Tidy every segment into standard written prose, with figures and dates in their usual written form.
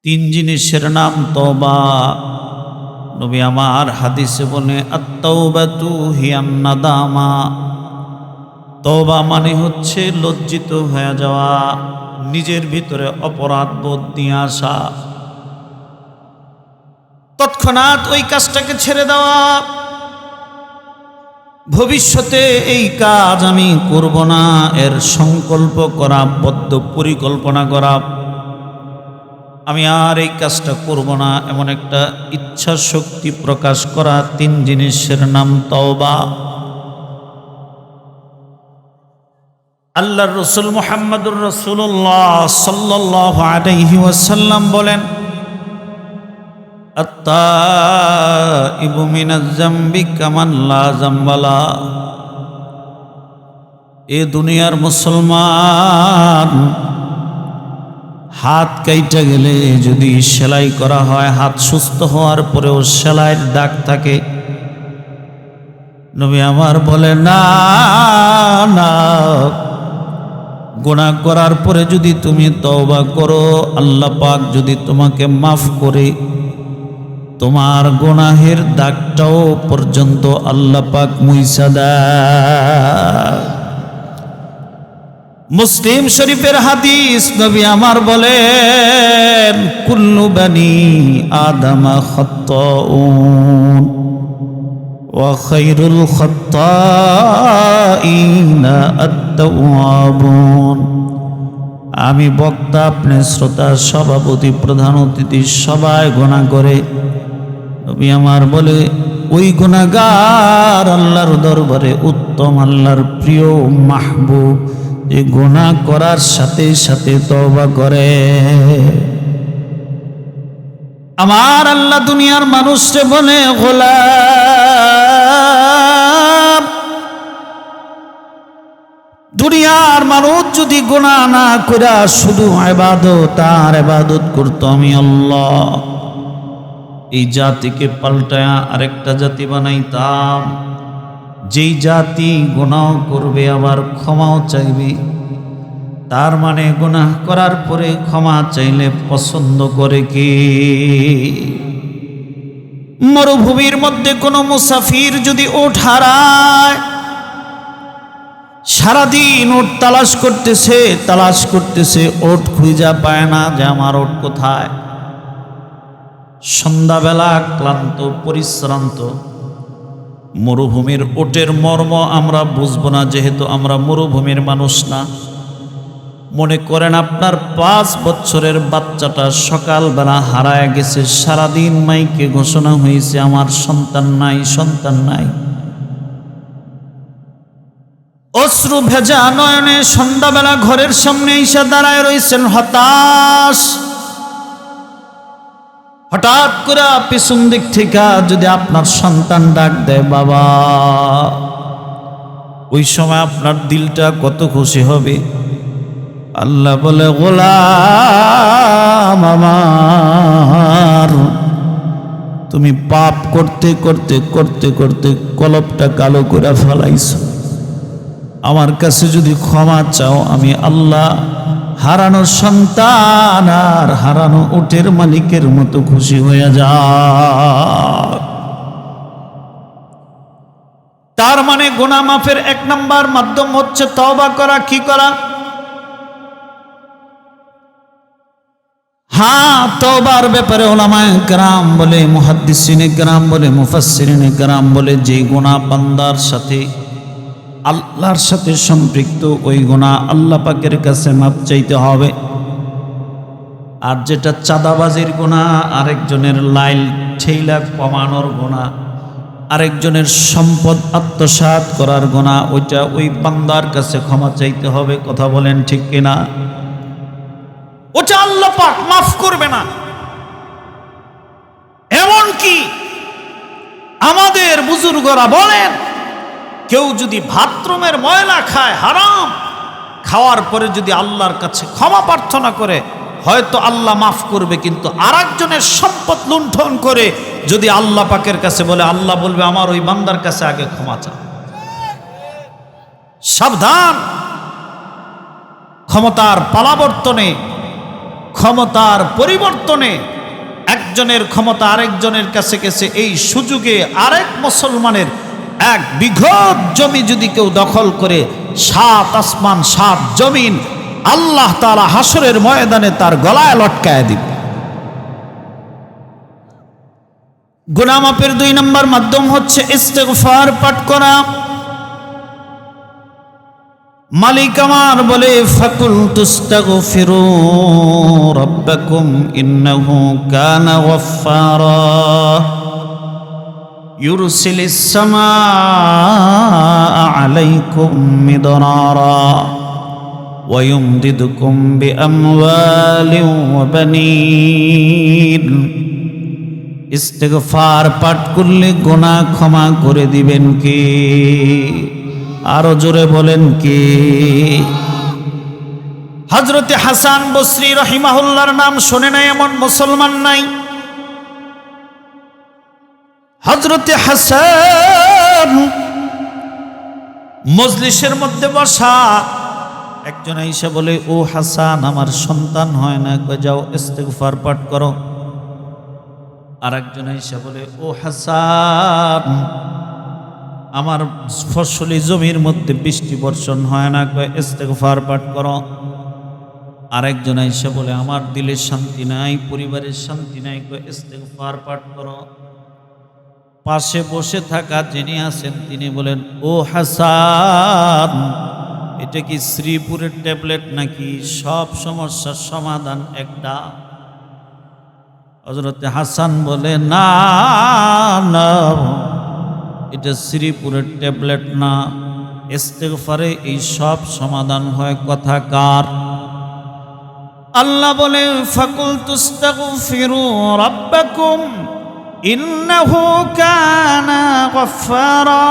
তিন জিনিসের নাম তওবা। নবী আমার হাদিসে বলে আত-তাওবাতু হিয়ান নাদামা। তওবা মানে হচ্ছে লজ্জিত হয়ে যাওয়া, নিজের ভিতরে অপরাধ বোধ নিয়ে আসা, তৎক্ষণাৎ ওই কাজটাকে ছেড়ে দেওয়া, ভবিষ্যতে এই কাজ আমি করব না এর সংকল্প করা, বদ্ধ পরিকল্পনা করা, আমি আর এই কাজটা করব না এমন একটা ইচ্ছা শক্তি প্রকাশ করা। তিন জিনিসের নাম তওবা। আল্লাহর রাসূল মুহাম্মদুর রাসূলুল্লাহ সাল্লাল্লাহু আলাইহি ওয়াসাল্লাম বলেন, আত-তাইবু মিনাজ যামবি কামান লা যামবা লা। এ দুনিয়ার মুসলমান, হাত কাইটা গেলে যদি সেলাই করা হয়, হাত সুস্থ হওয়ার পরেও সেলাইয়ের দাগ থাকে, নবী আমার বলে না না, গুনাহ করার পরে যদি তুমি তওবা করো, আল্লাহ পাক যদি তোমাকে মাফ করে, তোমার গুনাহের দাগটাও পর্যন্ত আল্লাহ পাক মুইছা দেয়। মুসলিম শরীফের হাদিস, নবী আমার বলেন, কুল্লু বানি আদামা খাত্তাউন ওয়া খায়রুল খাত্তাইনা আত-তাওয়াবুন। আমি বক্তা, আপনি শ্রোতা, সভাপতি, প্রধান অতিথি, সবাই গুনাহ করে। নবী আমার বলে, ওই গুনাহগার আল্লাহর দরবারে উত্তম, আল্লাহর প্রিয় মাহবুব, যে গুনাহ করার সাথে সাথে তওবা করে। আমার আল্লাহ দুনিয়ার মানুষকে বলে, গোলাম, দুনিয়ার মানুষ যদি গুনাহ না কইরা শুধু ইবাদত আর ইবাদত করতো, আমি আল্লাহ এই জাতিকে পাল্টায়া আরেকটা জাতি বানাইতাম, যেই জাতি গুনাহ করবে আবার ক্ষমাও চাইবে। তার মানে গুনাহ করার পরে ক্ষমা চাইলে পছন্দ করে কি? মরুভূমির মধ্যে কোনো মুসাফির যদি ওট হারায়, সারাদিন ওট তালাশ করতেছে, ওট খুঁজা পায় না যে আমার ওট কোথায়। সন্ধ্যাবেলা ক্লান্ত পরিশ্রান্ত, মরুভূমির ওটের মর্ম আমরা বুঝবো না, যেহেতু আমরা মরুভূমির মানুষ না। মনে করেন আপনার 5 বছরের বাচ্চাটা সকালবেলা হারায় গেছে, সারাদিন মাইকে ঘোষণা হয়েছে আমার সন্তান নাই, সন্তান নাই। অশ্রু ভেজা নয়নে সন্ধ্যাবেলা ঘরের সামনে এসে দাঁড়ায় রয়েছেন হতাশ। হঠাৎ করে পিছন দিক থেকে যদি আপনার সন্তান ডাক দেয় বাবা, ওই সময় আপনার দিলটা কত খুশি হবে। আল্লাহ বলে, গোলাম আমার, তুমি পাপ করতে করতে করতে করতে কলবটা কালো করে ফেলাইছো, আমার কাছে যদি ক্ষমা চাও, আমি আল্লাহ হারানো সন্তান আর হারানো উটের মালিকের মতো খুশি হয়ে যা। তার মানে গুনাহ মাফের 1 নাম্বার মাধ্যম হচ্ছে তওবা করা। কি করা? হ্যাঁ, তওবার ব্যাপারে উলামায়ে কেরাম বলে, মুহাদ্দিসিনে কেরাম বলে, মুফাসসিরিনে কেরাম বলে, যে গুনাহ বান্দার সাথে আল্লাহর সাথে সম্পৃক্ত, ওই গুনাহ আল্লাহ পাকের কাছে মাপ চাইতে হবে। আর যেটা চাঁদাবাজির গুনাহ, আরেকজনের লাইল ঠেইলা কমানোর গুনাহ, আরেকজনের সম্পদ আত্মসাৎ করার গুনাহ, ওইটা ওই বান্দার কাছে ক্ষমা চাইতে হবে। কথা বলেন ঠিক কিনা? ওটা আল্লাহ পাক মাফ করবে না। এমন কি আমাদের বুজুর্গরা বলেন, কেউ যদি বাথরুমের ময়লা খায় হারাম, খাওয়ার পরে যদি আল্লাহর কাছে ক্ষমা প্রার্থনা করে, হয়তো আল্লাহ মাফ করবে, কিন্তু আরেকজনের সম্পদ লুণ্ঠন করে যদি আল্লাহ পাকের কাছে বলে, আল্লাহ বলবে আমার ওই বান্দার কাছে আগে ক্ষমা চা। সাবধান, ক্ষমতার পালাবর্তনে ক্ষমতার পরিবর্তনে একজনের ক্ষমতা আরেকজনের কাছে গেছে, এই সুযোগে আরেক মুসলমানের 1 বিঘত জমি যদি কেউ দখল করে 7 আসমান 7 জমিন আল্লাহ তাআলা হাসরের ময়দানে তার গলায় লটকায় দিবে। গুনাহ মাফের 2 নম্বর মাধ্যম হচ্ছে ইস্তিগফার পাঠ করা। মালিক আমার বলে ফাকুল তুস্তাগফিরু রাব্বাকুম ইন্নাহু কানা গফফারা ইউরসিলিস সামাআ আলাইকুম মিদরারা ওয়া ইউমদিদুকুম বিআমওয়ালিন ওয়া বানীন। ইস্তিগফার পাঠ করলে গুনাহ ক্ষমা করে দিবেন কে? আরো জোরে বলেন কে? হযরতে হাসান বসরি রাহিমাহুল্লাহর নাম শুনে নাই এমন মুসলমান নাই। হযরতে হাসান মজলিসের মধ্যে বসা, একজন আইসা বলে, ও হাসান আমার সন্তান হয় না, যাও ইস্তিগফার পাঠ করো। আর একজন আইসা বলে, ও হাসান আমার ফসলি জমির মধ্যে বৃষ্টি বর্ষণ হয় না, ইস্তিগফার পাঠ করো। আরেকজন আইসা বলে, আমার দিলে শান্তি নাই, পরিবারের শান্তি নাই, ইস্তিগফার পাঠ করো। পাশে বসে থাকা যিনি আছেন তিনি বলেন, ও হাসান এটা কি শ্রীপুরের ট্যাবলেট নাকি? সব সমস্যার সমাধান একটা। হযরতে হাসান বলে, না না এটা শ্রীপুরের ট্যাবলেট না, ইস্তিগফারে এই সব সমাধান হয়। কথা কার? আল্লাহ বলে ফাকুল তুস্তাগফিরু রাব্বাকুম ইন্নাহু কানা গফফারা।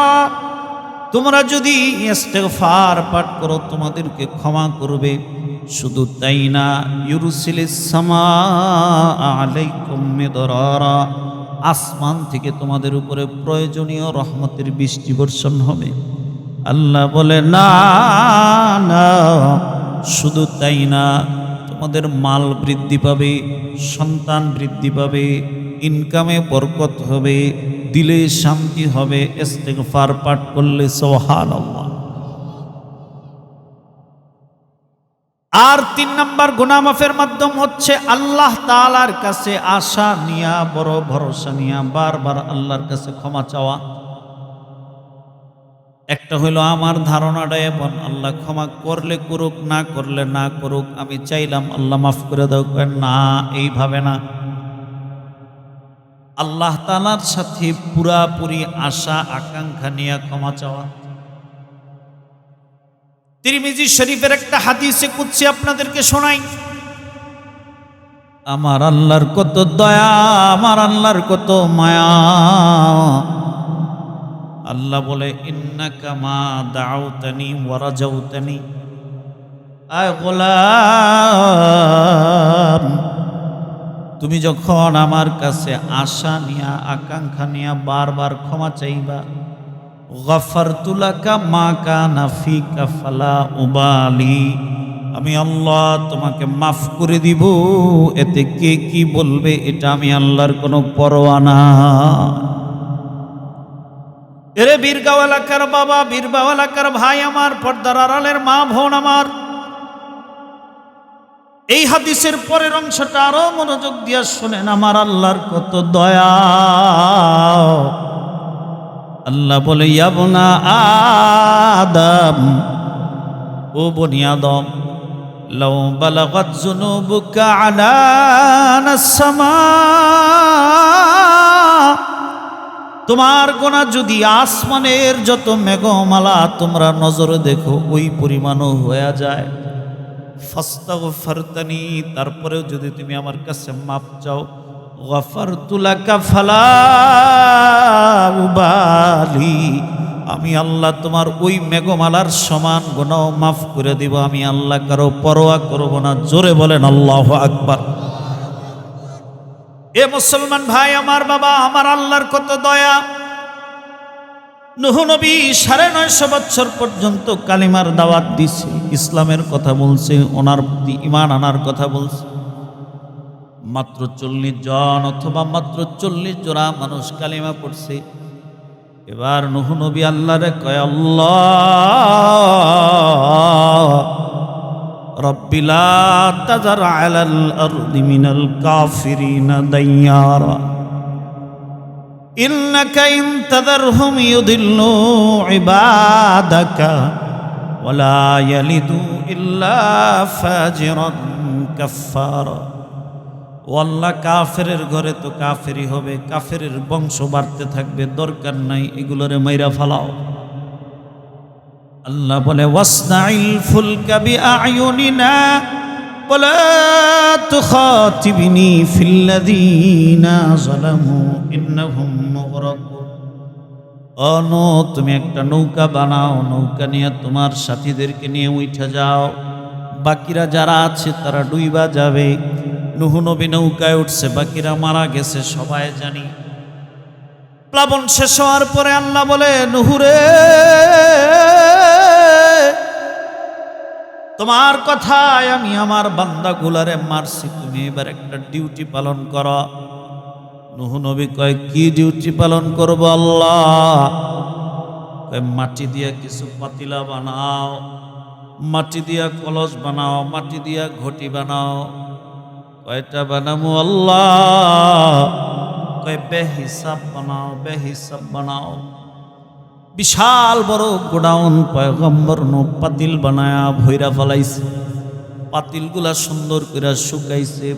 তোমরা যদি ইস্তিগফার পাঠ করো তোমাদেরকে ক্ষমা করবে। শুধু তাই না, ইউরসিলিস সামাআ আলাইকুম মিদরারা, আসমান থেকে তোমাদের উপরে প্রয়োজনীয় রহমতের বৃষ্টি বর্ষণ হবে। আল্লাহ বলে, না না শুধু তাই না, তোমাদের মাল বৃদ্ধি পাবে, সন্তান বৃদ্ধি পাবে, ইনকামে বরকত হবে, দিলে শান্তি হবে ইস্তিগফার পাঠ করলে। সুবহানাল্লাহ। আর 3 নম্বর গুনাহ মাফের মাধ্যম হচ্ছে আল্লাহ তাআলার কাছে আশা নিয়া, বড় ভরসা নিয়া বারবার আল্লাহর কাছে ক্ষমা চাওয়া। একটা হইলো আমার ধারণাটা এমন, আল্লাহ ক্ষমা করলে করুক, না করলে না করুক, আমি চাইলাম আল্লাহ মাফ করে দাও। না, এইভাবে না। আল্লাহ তাআলার সাথে পুরাপুরি আশা আকাঙ্ক্ষা নিয়ে ক্ষমা চাওয়া। তিরমিজি শরীফের একটা হাদিসে কুদসি আপনাদেরকে শোনাই। আমার আল্লাহর কত দয়া, আমার আল্লাহর কত মায়া। আল্লাহ বলে, ইন্নাকা মা দাউতানি ওয়া রাজাউতানি, আয় গোলাম তুমি যখন আমার কাছে আশা নিয়া আকাঙ্ক্ষা নিয়া বারবার ক্ষমা চাইবা, গফারতু লাকা মা কানা ফিকা ফালা উবালি, আমি আল্লাহ তোমাকে মাফ করে দিব। এতে কে কি বলবে এটা আমি আল্লাহর কোনো পরোয়া না। এরে বীরগাঁও এলাকার বাবা, বীরগাঁও এলাকার ভাই আমার, পর্দার আড়ালের মা বোন আমার, এই হাদিসের পরের অংশটা আরো মনোযোগ দিয়ে শোনেন। আমার আল্লাহর কত দয়া। আল্লাহ বলে, ইয়া বনা আদম, ও বনি আদম, লাউ বালাগাত যুনুবুকা আনানাস সামা, তোমার গুনাহ যদি আসমানের যত মেঘমালা তোমরা নজরে দেখো ওই পরিমাণও হয়ে যায়, ফাস্তাগফারতানি, তারপরেও যদি তুমি আমার কাছে মাফ চাও, গফারতু লাকা ফালা উবালি, আমি আল্লাহ তোমার ওই মেঘমালার সমান গুনাহ মাফ করে দিব। আমি আল্লাহ কারো পরোয়া করব না। জোরে বলেন আল্লাহু আকবার। এ মুসলমান ভাই আমার, বাবা আমার, আল্লাহর কত দয়া। নূহ নবী 950 বছর পর্যন্ত কালিমার দাওয়াত দিছে, ইসলামের কথা বলছে, ওনার প্রতি ঈমান আনার কথা বলছে। মাত্র 40 জন অথবা মাত্র 40 জোড়া মানুষ কালিমা পড়ছে। এবার নূহ নবী আল্লাহরে কয়, আল্লাহ রব্বি লা তাযার আলাল আরদি মিনাল কাফিরিনা দাইয়ারা ইন্নাকা ইন তাযারহুম ইউদিল্লু ইবাদাকা ওয়ালা ইয়ালিদু ইল্লা ফাজিরান কাফফারা। ও আল্লাহ, কাফেরের ঘরে তো কাফেরই হবে, কাফেরের বংশ বাড়তে থাকবে, দরকার নাই, এগুলোরে মাইরা ফালাও। আল্লাহ বলে, ওয়াসনাইল ফুলকা বিআয়ুনিনা ওয়ালা তুখাতিবনি ফিল্লাযীনা যালামু ইন্নাহুম মুগরাকুন। তুমি একটা নৌকা বানাও, নৌকা নিয়ে তোমার সাথীদেরকে নিয়ে উঠে যাও, বাকিরা যারা আছে তারা ডুইবা যাবে। নূহ নবী নৌকায় উঠছে, বাকিরা মারা গেছে, সবাই জানি। প্লাবন শেষ হওয়ার পরে আল্লাহ বলে, নূহ রে, তোমার কথায় আমি আমার বান্দাগুলারে মারছি, তুমি এবার একটা ডিউটি পালন করো। নূহ নবী কয়, কি ডিউটি পালন করবো আল্লাহ? কয়, মাটি দিয়া কিছু পাতিলা বানাও, মাটি দিয়া কলস বানাও, মাটি দিয়া ঘটি বানাও। কয়টা বানাবো আল্লাহ? কয়, বেহিসাব বানাও, বেহিসাব বানাও। বিশাল বড় গোডাউন পয়গম্বর নূহ পাতিল বানায়া ভৈরা ফেলাইছে। পাতিলগুলা সুন্দর করে শুকাইছে।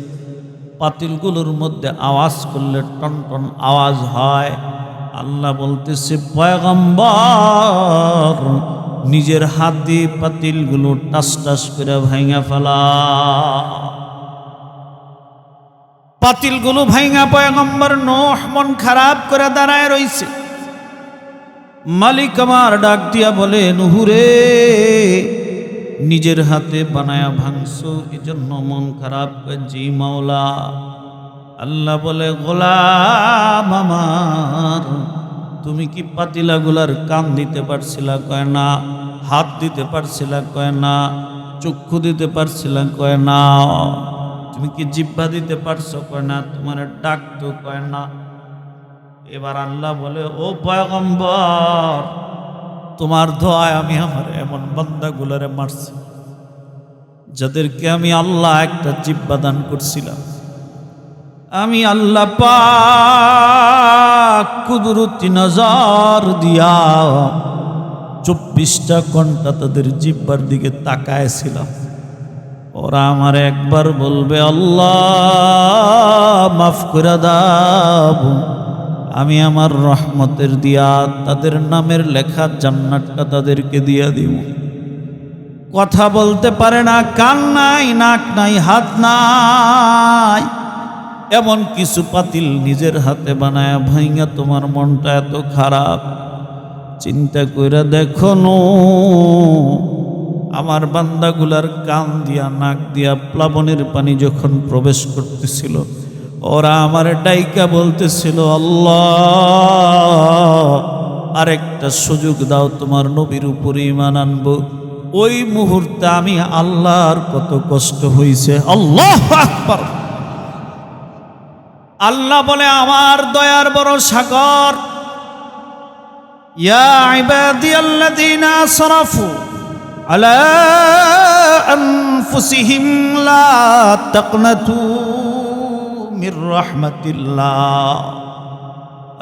পাতিলগুলোর মধ্যে আওয়াজ করলে টন টন আওয়াজ হয়। আল্লাহ বলতেছে, পয়গম্বর নিজের হাত দিয়ে পাতিলগুলো টাস টাস করে ভাঙা ফেলা। পাতিলগুলো ভাঙা পয়গম্বর নূহ মন খারাপ করে দাঁড়ায় রইছে। মালিক আমার ডাক দিয়া বলে, নূহ রে, নিজের হাতে বানায়া ভাঙছো, এজন্য মন খারাপ করে? জি মাওলা। আল্লাহ বলে, গোলাম আমার, তুমি কি পাতিলাগুলার কান দিতে পারছিলা? কয় না। হাত দিতে পারছিলা? কয় না। চক্ষু দিতে পারছিলা? কয় না। তুমি কি জিহ্বা দিতে পারছো? কয় না। তোমার ডাকতো? কয় না। এবার আল্লাহ বলে, ও পয়গম্বর, তোমার দোয়ায় আমি আমার এমন বান্দাগুলারে মারছি যাদেরকে আমি আল্লাহ একটা জিহ্বা দান করছিলাম। আমি আল্লাহ পাক কুদরতি নজর দিয়া 24টা ঘন্টা তাদের জিহ্বার দিকে তাকায়ছিলাম। ওরা আমার একবার বলবে, আল্লাহ মাফ করে দাও, আমি আমার রহমতের দিয়া তাদের নামের লেখা জান্নাতটা তাদেরকে দিয়া দিব। কথা বলতে পারে না, কান নাই, নাক নাই, হাত নাই, এমন কিছু পাতিল নিজের হাতে বানায় ভাইঙ্গা তোমার মনটা এত খারাপ। চিন্তা কইরা দেখো আমার বান্দাগুলার কান দিয়া নাক দিয়া প্লাবনের পানি যখন প্রবেশ করতেছিল, ওরা আমার ডাইকা বলতেছিল, আল্লাহ আরেকটা সুযোগ দাও, তোমার নবীর উপর ঈমান আনবো। ওই মুহূর্তে আমি আল্লাহর কত কষ্ট হইছে। আল্লাহু আকবার। আল্লাহ বলে, আমার দয়ার বড় সাগর, ইয়া ইবাদিয়াল্লাযীনা আসরাফু আলা আনফুসিহিম লা তাকনাতু মির রাহমাতিল্লাহ।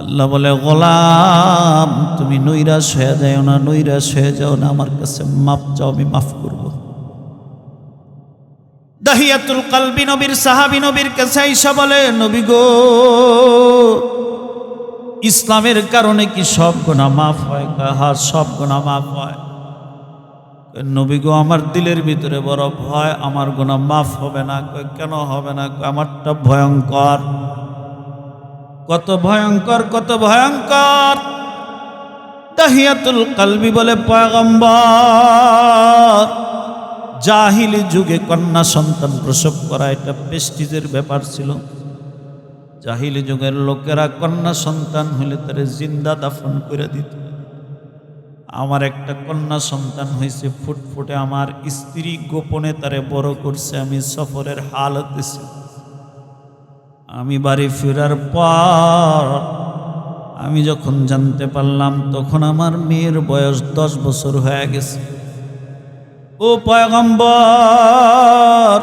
আল্লাহ বলে, গোলাম তুমি নৈরাশ হয়ে যাও না, নৈরাশ হয়ে যাও না, আমার কাছে মাফ চাও, আমি মাফ করব। দাহিয়াতুল কলবি নবীর সাহাবী নবীর কাছে আইসা বলে, নবী গো, ইসলামের কারণে কি সব গুনাহ মাফ হয়? হ্যাঁ, সব গুনাহ মাফ হয়। নবী গো, আমার দিলের ভিতরে বড় ভয়, আমার গুনাহ মাফ হবে না। কেন হবে না? আমারটা ভয়ঙ্কর। কত ভয়ঙ্কর, কত ভয়ঙ্কর। দাহিয়াতুল কলবি বলে, পয়গম্বর, জাহিলি যুগে কন্যা সন্তান প্রসব করা এটা প্রেস্টিজের ব্যাপার ছিল। জাহিলি যুগের লোকেরা কন্যা সন্তান হলে তারে জিন্দা দাফন করে দিত। আমার একটা কন্যা সন্তান হয়েছে ফুটফুটে, আমার স্ত্রী গোপনে তারে বড় করছে, আমি সফরের হালতে ছিল। আমি বাড়ি ফেরার পর আমি যখন জানতে পারলাম তখন আমার মেয়ের বয়স 10 বছর হয়ে গেছে। ও পয়গম্বর,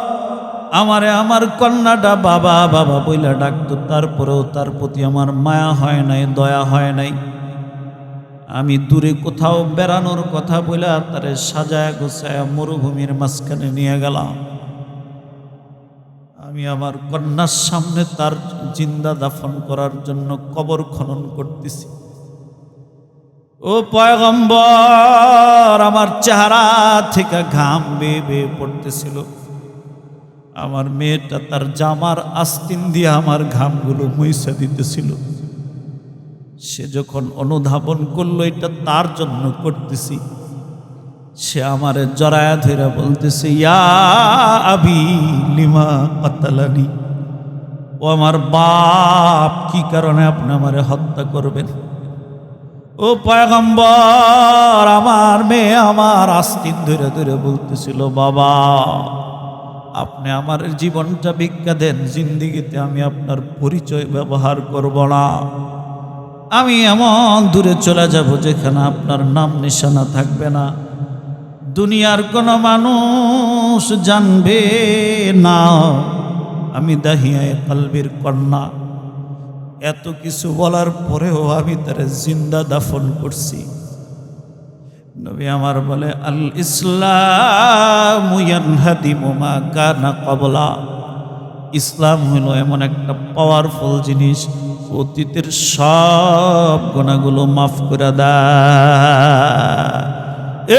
আমারে আমার কন্যাটা বাবা বাবা বইলা ডাকতো, তারপরেও তার প্রতি আমার মায়া হয় নাই, দয়া হয় নাই। আমি দূরে কোথাও বেড়ানোর কথা বইলা তারে সাজায় গোছায় মরুভূমির মাঝখানে নিয়ে গেলাম। আমি আমার কন্যার সামনে তার জিন্দা দাফন করার জন্য কবর খনন করতেছি। ও পয়গম্বর, আমার চেহারা থেকে ঘাম বেয়ে বেয়ে পড়তেছিল। আমার মেয়েটা তার জামার আস্তিন দিয়ে আমার ঘামগুলো মুইছা দিতেছিল। সে যখন অনুধাবন করলো এটা তার জন্য করতেছি, সে আমারে জড়ায়া ধরে বলতেছে, ইয়া আবি লিমা কাতালানি, ও আমার বাপ, কি কারণে আপনি আমারে হত্যা করবেন? ও পয়গম্বর, আমার মেয়ে আমার আস্তিন ধরে ধরে বলতেছিল, বাবা আপনি আমার জীবনটা ভিক্ষা দেন, জিন্দিগিতে আমি আপনার পরিচয় ব্যবহার করব না। আমি এমন দূরে চলে যাব যেখানে আপনার নাম নিশানা থাকবে না, দুনিয়ার কোনো মানুষ জানবে না আমি দাহিয়ায়ে কলবির কন্যা। এত কিছু বলার পরেও আমি তার জিন্দা দাফন করছি। নবী আমার বলে, আল ইসলামু ইয়ানহাদিমু মা কানা ক্বাবলা। ইসলাম হলো এমন একটা পাওয়ারফুল জিনিস, অতীতের সব গুনাহগুলো মাফ করে দেয়।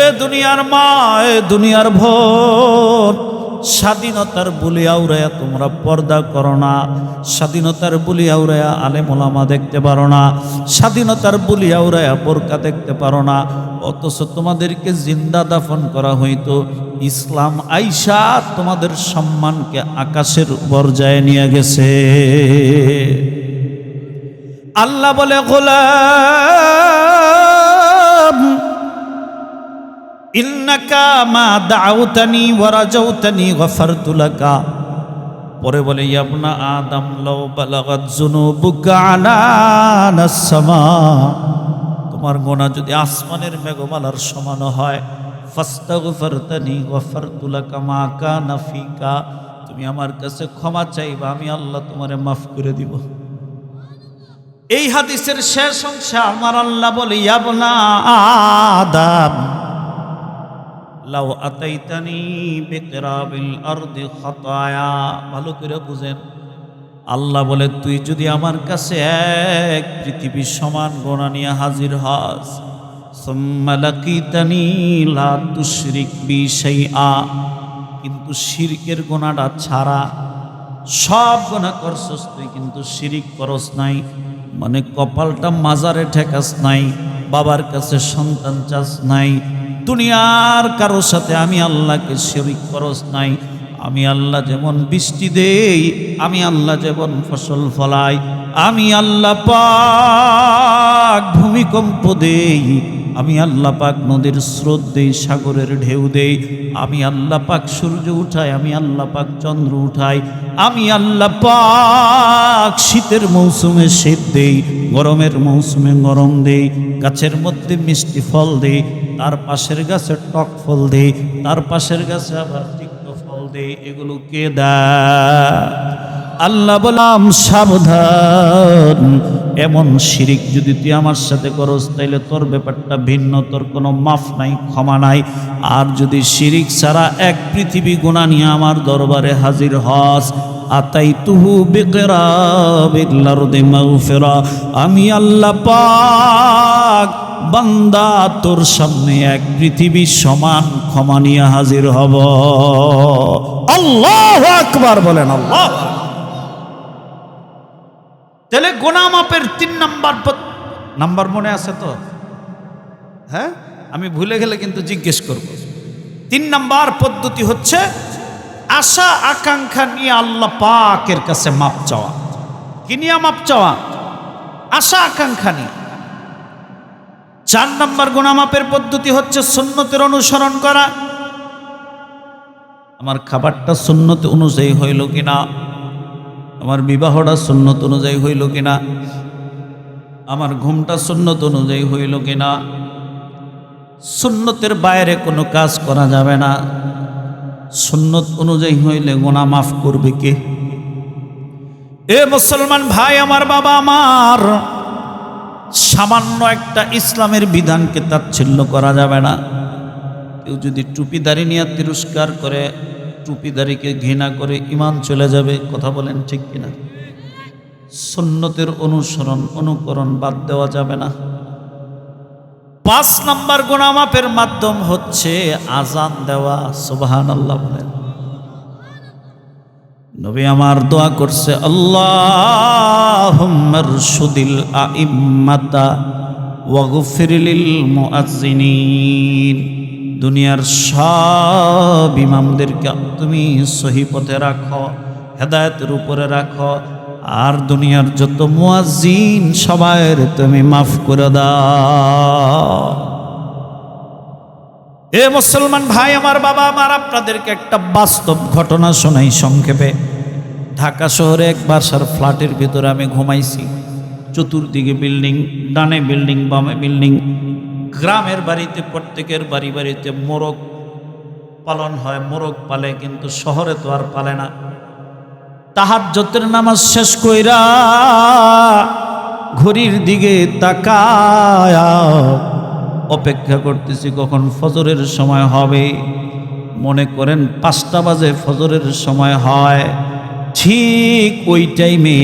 এ দুনিয়ার মা, এ দুনিয়ার বোন, স্বাধীনতার বলি আউরায়া তোমরা পর্দা করো না, স্বাধীনতার বলি আউরায়া আলেম ওলামা দেখতে পারো না, স্বাধীনতার বলি আউরায়া বোরকা দেখতে পারো না, অথচ তোমাদেরকে জিন্দা দাফন করা হইতো। ইসলাম আইসা তোমাদের সম্মানকে আকাশের পর্যায়ে নিয়ে গেছে। আল্লাহ বলে, গোলাম ইন্নাকা মা দাউতানি ওয়া রাজাউতানি গফারতু লাকা। পরে বলে, ইয়া আদম লাউ বালাগাত যুনুবুকা আনানাস সামা, তোমার গুনাহ যদি আসমানের মেঘমালার সমান হয়, ফাস্তাগফিরতানি গফারতু লাকা মা কানা ফিকা, তুমি আমার কাছে ক্ষমা চাইবা, আমি আল্লাহ তোমারে মাফ করে দিব। এই হাদিসের শেষ অংশে আমার আল্লাহ বলে, ইয়া আদম লাউ আতাইতানি বিকরাবিল আরদি খাতায়া। ভালো করে বুঝেন, আল্লাহ বলে, তুই যদি আমার কাছে এক পৃথিবী সমান গুনাহ নিয়ে হাজির হস, সুম্মা লাকিতানি লা তুশরিক বি শাইআ, কিন্তু শিরকের গুনাহটা ছাড়া সব গুনাহ করছস তুই, কিন্তু শিরিক করস নাই, মানে কপালটা মাজারে ঠেকাস নাই, বাবার কাছে সন্তান চাস নাই, দুনিয়ার কারোর সাথে আমি আল্লাহকে শরীক করস নাই। আমি আল্লাহ যেমন বৃষ্টি দেই, আমি আল্লাহ যেমন ফসল ফলাই, আমি আল্লাহ পাক ভূমিকম্প দেই, আমি আল্লাহ পাক নদীর স্রোত দেই, সাগরের ঢেউ দেই, আমি আল্লাহ পাক সূর্য উঠাই, আমি আল্লাহ পাক চন্দ্র উঠাই, আমি আল্লাহ পাক শীতের মৌসুমে শীত দেই, গরমের মৌসুমে গরম দেই, গাছের মধ্যে মিষ্টি ফল দেই, তার পাশের গাছে টক ফল দেই, তার পাশের গাছে আবার তিক্ত ফল দেই। এগুলো কে দেয়? আল্লাহ বললাম, সাবধান, এমন শিরিক যদি তুই আমার সাথে করস তাইলে তোর ব্যাপারটা ভিন্ন, তোর কোনো মাফ নাই, ক্ষমা নাই। আর যদি শিরিক ছাড়া এক পৃথিবী গুনাহ নিয়ে আমার দরবারে হাজির হস, আতাইতুহু বিকরাবিল আরদি মাগফিরা, আমি আল্লাহ পাক বান্দা তোর সামনে এক পৃথিবী সমান ক্ষমা নিয়ে হাজির হব। আল্লাহু আকবার বলেন। আল্লাহ। তাহলে গুনাহ মাপের 3 নাম্বার মনে আছে তো? হ্যাঁ, আমি ভুলে গেলে কিন্তু জিজ্ঞেস করব। 3 নাম্বার পদ্ধতি হচ্ছে আশা আকাঙ্ক্ষা নিয়ে আল্লাহ পাকের কাছে মাপ চাওয়া। কি নিয়ে মাপ চাওয়া? আশা আকাঙ্ক্ষা নিয়ে। 4 নাম্বার গুনাহ মাপের পদ্ধতি হচ্ছে সুন্নতের অনুসরণ করা। আমার খাবারটা সুন্নত অনুযায়ী হইল কিনা, আমার বিবাহটা সুন্নত অনুযায়ী হইল কিনা, আমার ঘুমটা সুন্নত অনুযায়ী হইল কিনা। সুন্নতের বাইরে কোনো কাজ করা যাবে না। সুন্নত অনুযায়ী হইলে গুনাহ মাফ করবে কে? এ মুসলমান ভাই আমার, বাবা আমার, সামান্য একটা ইসলামের বিধানকে তাচ্ছিল্য করা যাবে না। কেউ যদি টুপিদারি নিয়ে তিরস্কার করে, টুপিদারিকে ঘৃণা করে, ঈমান চলে যাবে। কথা বলেন ঠিক কিনা? সুন্নতের অনুকরণ বাদ দেওয়া যাবে না। 5 নম্বর গুনাহ মাফের মাধ্যম হচ্ছে আজান দেওয়া। সুবহানাল্লাহ বলেন। নবী আমার দোয়া করছে, আল্লাহুম্মা রশুদিল আইম্মাতা ওয়াগফির লিল মুআজ্জিনিন। দুনিয়ার সব ইমামদেরকে তুমি সহি পথে রাখো, হেদায়েতের উপরে রাখো, আর দুনিয়ার যত মুয়াজ্জিন সবাইর তুমি মাফ করে দাও। এ মুসলমান ভাই আমার, বাবা আমার, আপনাদেরকে একটা বাস্তব ঘটনা শোনাই সংক্ষেপে। ঢাকা শহরে এক বাসার ফ্ল্যাটের ভিতরে আমি ঘুমাইছি। চতুর্দিকে বিল্ডিং, ডানে বিল্ডিং, বামে বিল্ডিং। গ্রামের বাড়িতে প্রত্যেকের বাড়ি বাড়িতে মোরগ পালন হয়, মোরগ পালে, কিন্তু শহরে তো আর পালে না। তাহাজ্জুদের নামাজ শেষ কইরা ঘড়ির দিকে তাকায়া অপেক্ষা করতেছি কখন ফজরের সময় হবে। মনে করেন 5টা বাজে ফজরের সময় হয়। ঠিক ওই টাইমে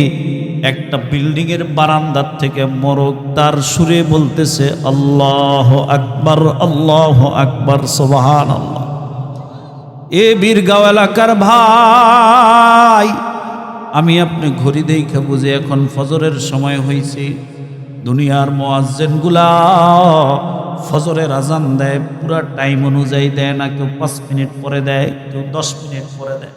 একটা বিল্ডিংয়ের বারান্দার থেকে মোরগ তার সুরে বলতেছে, আল্লাহু আকবার, আল্লাহু আকবার, সুবহানাল্লাহ। এ বীরগাঁও এলাকার ভাই, আমি আপনি ঘড়ি দেখে বুঝে এখন ফজরের সময় হয়েছে। দুনিয়ার মুয়াজ্জিনগুলা ফজরের আজান দেয়, পুরা টাইম অনুযায়ী দেয় না। কেউ 5 মিনিট পরে দেয়, কেউ 10 মিনিট পরে দেয়।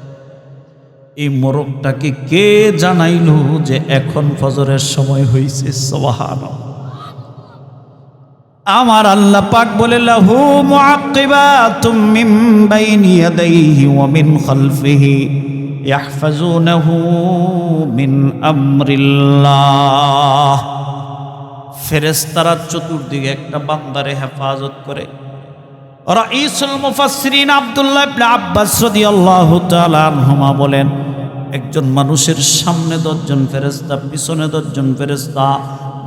এই মোরগটাকে কে জানাইল যে এখন ফজরের সময় হয়েছে? সুবহানাল্লাহ। আমার আল্লাহ পাক বলে, লাহু মুআক্কিবাতুম মিন বাইনি ইয়াদাইহি ওয়া মিন খালফিহি ইয়াহফাজুনাহু মিন আমরিল্লাহ। ফেরেশতারা চতুর্দিকে একটা বান্দারে হেফাজত করে। রাইসুল মুফাসসিরিন আব্দুল্লাহ ইবনে আব্বাস রাদিয়াল্লাহু তাআলা আনহুমা বলেন, একজন মানুষের সামনে 10 জন ফেরেশতা, পিছনে 10 জন ফেরেশতা,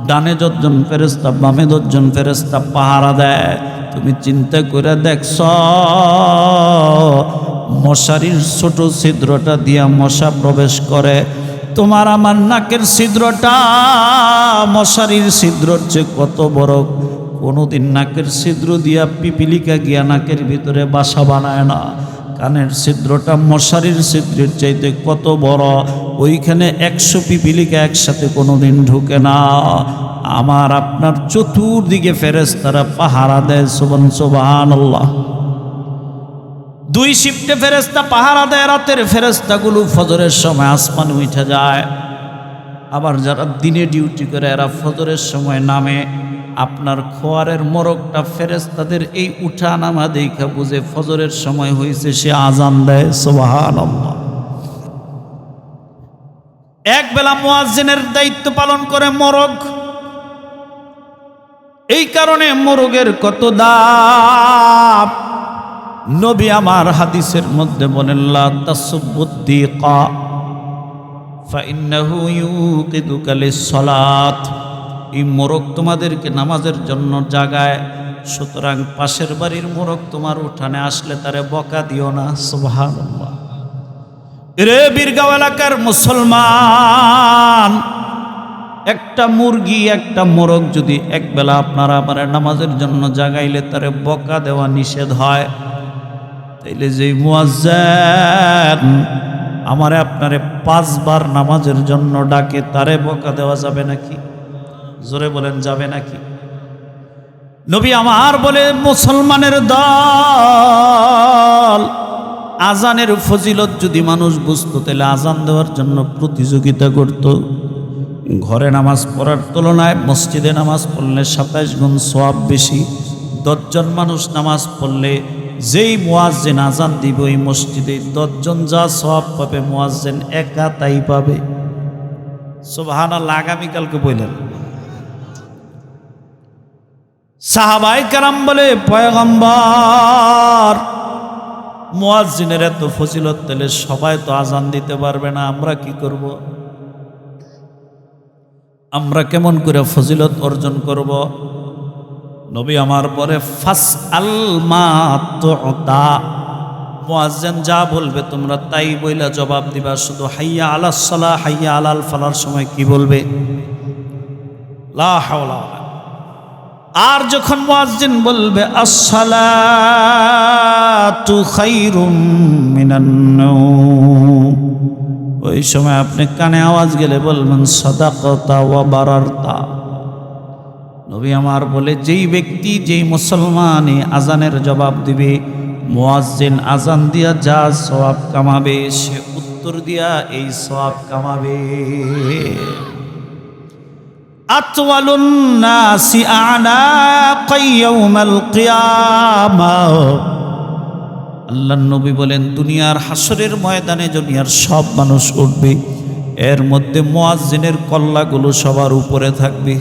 ডানে 10 জন ফেরেশতা, বামে 10 জন ফেরেশতা পাহারা দেয়। তুমি চিন্তা করে দেখছ, মশারির ছোট ছিদ্রটা দিয়া মশা প্রবেশ করে, তোমার আমার নাকের ছিদ্রটা মশারির ছিদ্রর চেয়ে কত বড়। কোনোদিন নাকের ছিদ্র দিয়া পিপিলিকা গিয়া নাকের ভিতরে বাসা বানায় না। কানের ছিদ্রটা মশারির ছিদ্রের চাইতে কত বড়, ওইখানে 100 পিপিলিকা একসাথে কোনোদিন ঢুকে না। আমার আপনার চতুর্দিকে ফেরেশতারা পাহারা দেয়। সুবহানাল্লাহ। 2 শিফটে ফেরেশতা পাহারা দেয়। রাতের ফেরেশতাগুলো ফজরের সময় আসমানে উঠে যায়, আবার যারা দিনে ডিউটি করে এরা ফজরের সময় নামে। আপনার খোয়ারের মোরগটা ফেরেশতাদের এই উঠা নামা দেখা বুঝে ফজরের সময় হয়েছে, সে আজান দেয়। সুবহানাল্লাহ। এক বেলা মুয়াজ্জিনের দায়িত্ব পালন করে মোরগ। এই কারণে মোরগের কত দাম। নবী আমার হাদিসের মধ্যে বলেন, লা তাসুবুদ্দিকা ফাইন্নাহু ইউকিদুকা লিস-সালাত। এই মোরগ তোমাদেরকে নামাজের জন্য জাগায়, সুতরাং পাশের বাড়ির মোরগ তোমার উঠানে আসলে তারে বকা দিও না। সুবহানাল্লাহ। রে বীরগাঁও এলাকার মুসলমান, একটা মুরগি, একটা মোরগ যদি একবেলা আপনারা আমার নামাজের জন্য জাগাইলে তারে বকা দেওয়া নিষেধ হয়, তাইলে যে মুয়াজ্জিন আমারে আপনারে 5 বার নামাজের জন্য ডাকে, তারে বকা দেওয়া যাবে নাকি? জোরে বলেন, যাবে নাকি? নবী আমার বলে, মুসলমানের দল, আজানের ফজিলত যদি মানুষ বুঝতো তাহলে আজান দেওয়ার জন্য প্রতিযোগিতা করত। ঘরে নামাজ পড়ার তুলনায় মসজিদে নামাজ পড়লে 27 গুণ সওয়াব বেশি। 10 জন মানুষ নামাজ পড়লে যেই মুয়াজ্জিন আজান দিবে ওই মসজিদে 10 জন যা সওয়াব পাবে মুয়াজ্জিন একা তাই পাবে। সুবহানাল্লাহ, আগামীকালকে বললেন। সাহাবায়ে কেরাম বলে, পয়গম্বর, মুয়াজ্জিনের এত ফজিলত, তাহলে সবাই তো আজান দিতে পারবে না, আমরা কি করব? আমরা কেমন করে ফজিলত অর্জন করব? নবী আমার পরে ফাসআল মা তুতা, মুয়াজ্জিন যা বলবে তোমরা তাই বইলা জবাব দিবা। শুধু হাইয়া আলাস সালাহ, হাইয়া আলাল ফালার সময় কি বলবে? লা হাওলা ওয়ালা। আর যখন মুয়াজ্জিন বলবে আসসালাতু খায়রুম মিনান নাওম, ওই সময় আপনি কানে আওয়াজ গেলে বলবেন সাদাকাতা ওয়া বারারতা। নবী আমার বলে, যেই ব্যক্তি, যেই মুসলমানই আজানের জবাব দিবে, মুয়াজ্জিন আজান দিয়া যা সওয়াব কামাবে, সে উত্তর দিয়া এই সওয়াব কামাবে। আতওয়ালুন নাসি আনাকা ইয়াউমাল কিয়ামাহ, আল্লাহর নবী বলেন, দুনিয়ার হাসরের ময়দানে দুনিয়ার সব মানুষ উঠবে, এর মধ্যে মুয়াজ্জিনের কল্লাগুলো সবার উপরে থাকবে।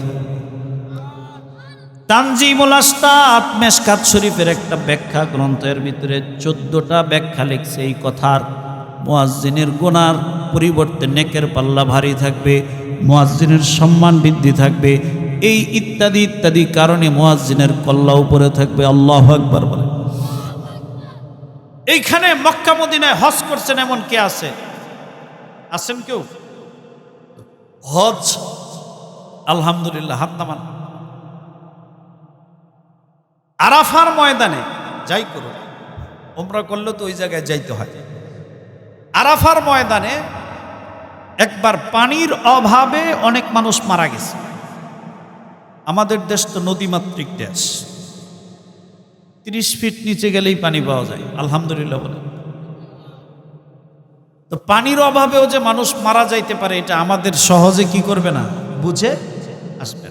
তানজিমুল আসতাত মেশকাত শরীফের একটা ব্যাখ্যা গ্রন্থের ভিতরে 14টা ব্যাখ্যা লিখছে এই কথার। মুয়াজ্জিনের গুনার পরিবর্তে নেকের পাল্লা ভারী থাকবে, মুয়াজ্জিনের সম্মান বৃদ্ধি থাকবে, এই ইত্যাদি ইত্যাদি কারণে মুয়াজ্জিনের কল্লা উপরে থাকবে। আল্লাহু আকবার বলে। এইখানে মক্কা মদিনায় হজ করছেন এমন কে আছে? আছেন কেউ? হজ আলহামদুলিল্লাহ, হাত নামান। আরাফার ময়দানে যাই করো, উমরা করলে তো ওই জায়গায় যাইতে হয়। আরাফার ময়দানে একবার পানির অভাবে অনেক মানুষ মারা গেছে। আমাদের দেশ তো নদীমাতৃক দেশ, 30 ফিট নিচে গেলেই পানি পাওয়া যায়, আলহামদুলিল্লাহ বলে। তো পানির অভাবেও যে মানুষ মারা যাইতে পারে, এটা আমাদের সহজে কি করবে না, বুঝে আসবে।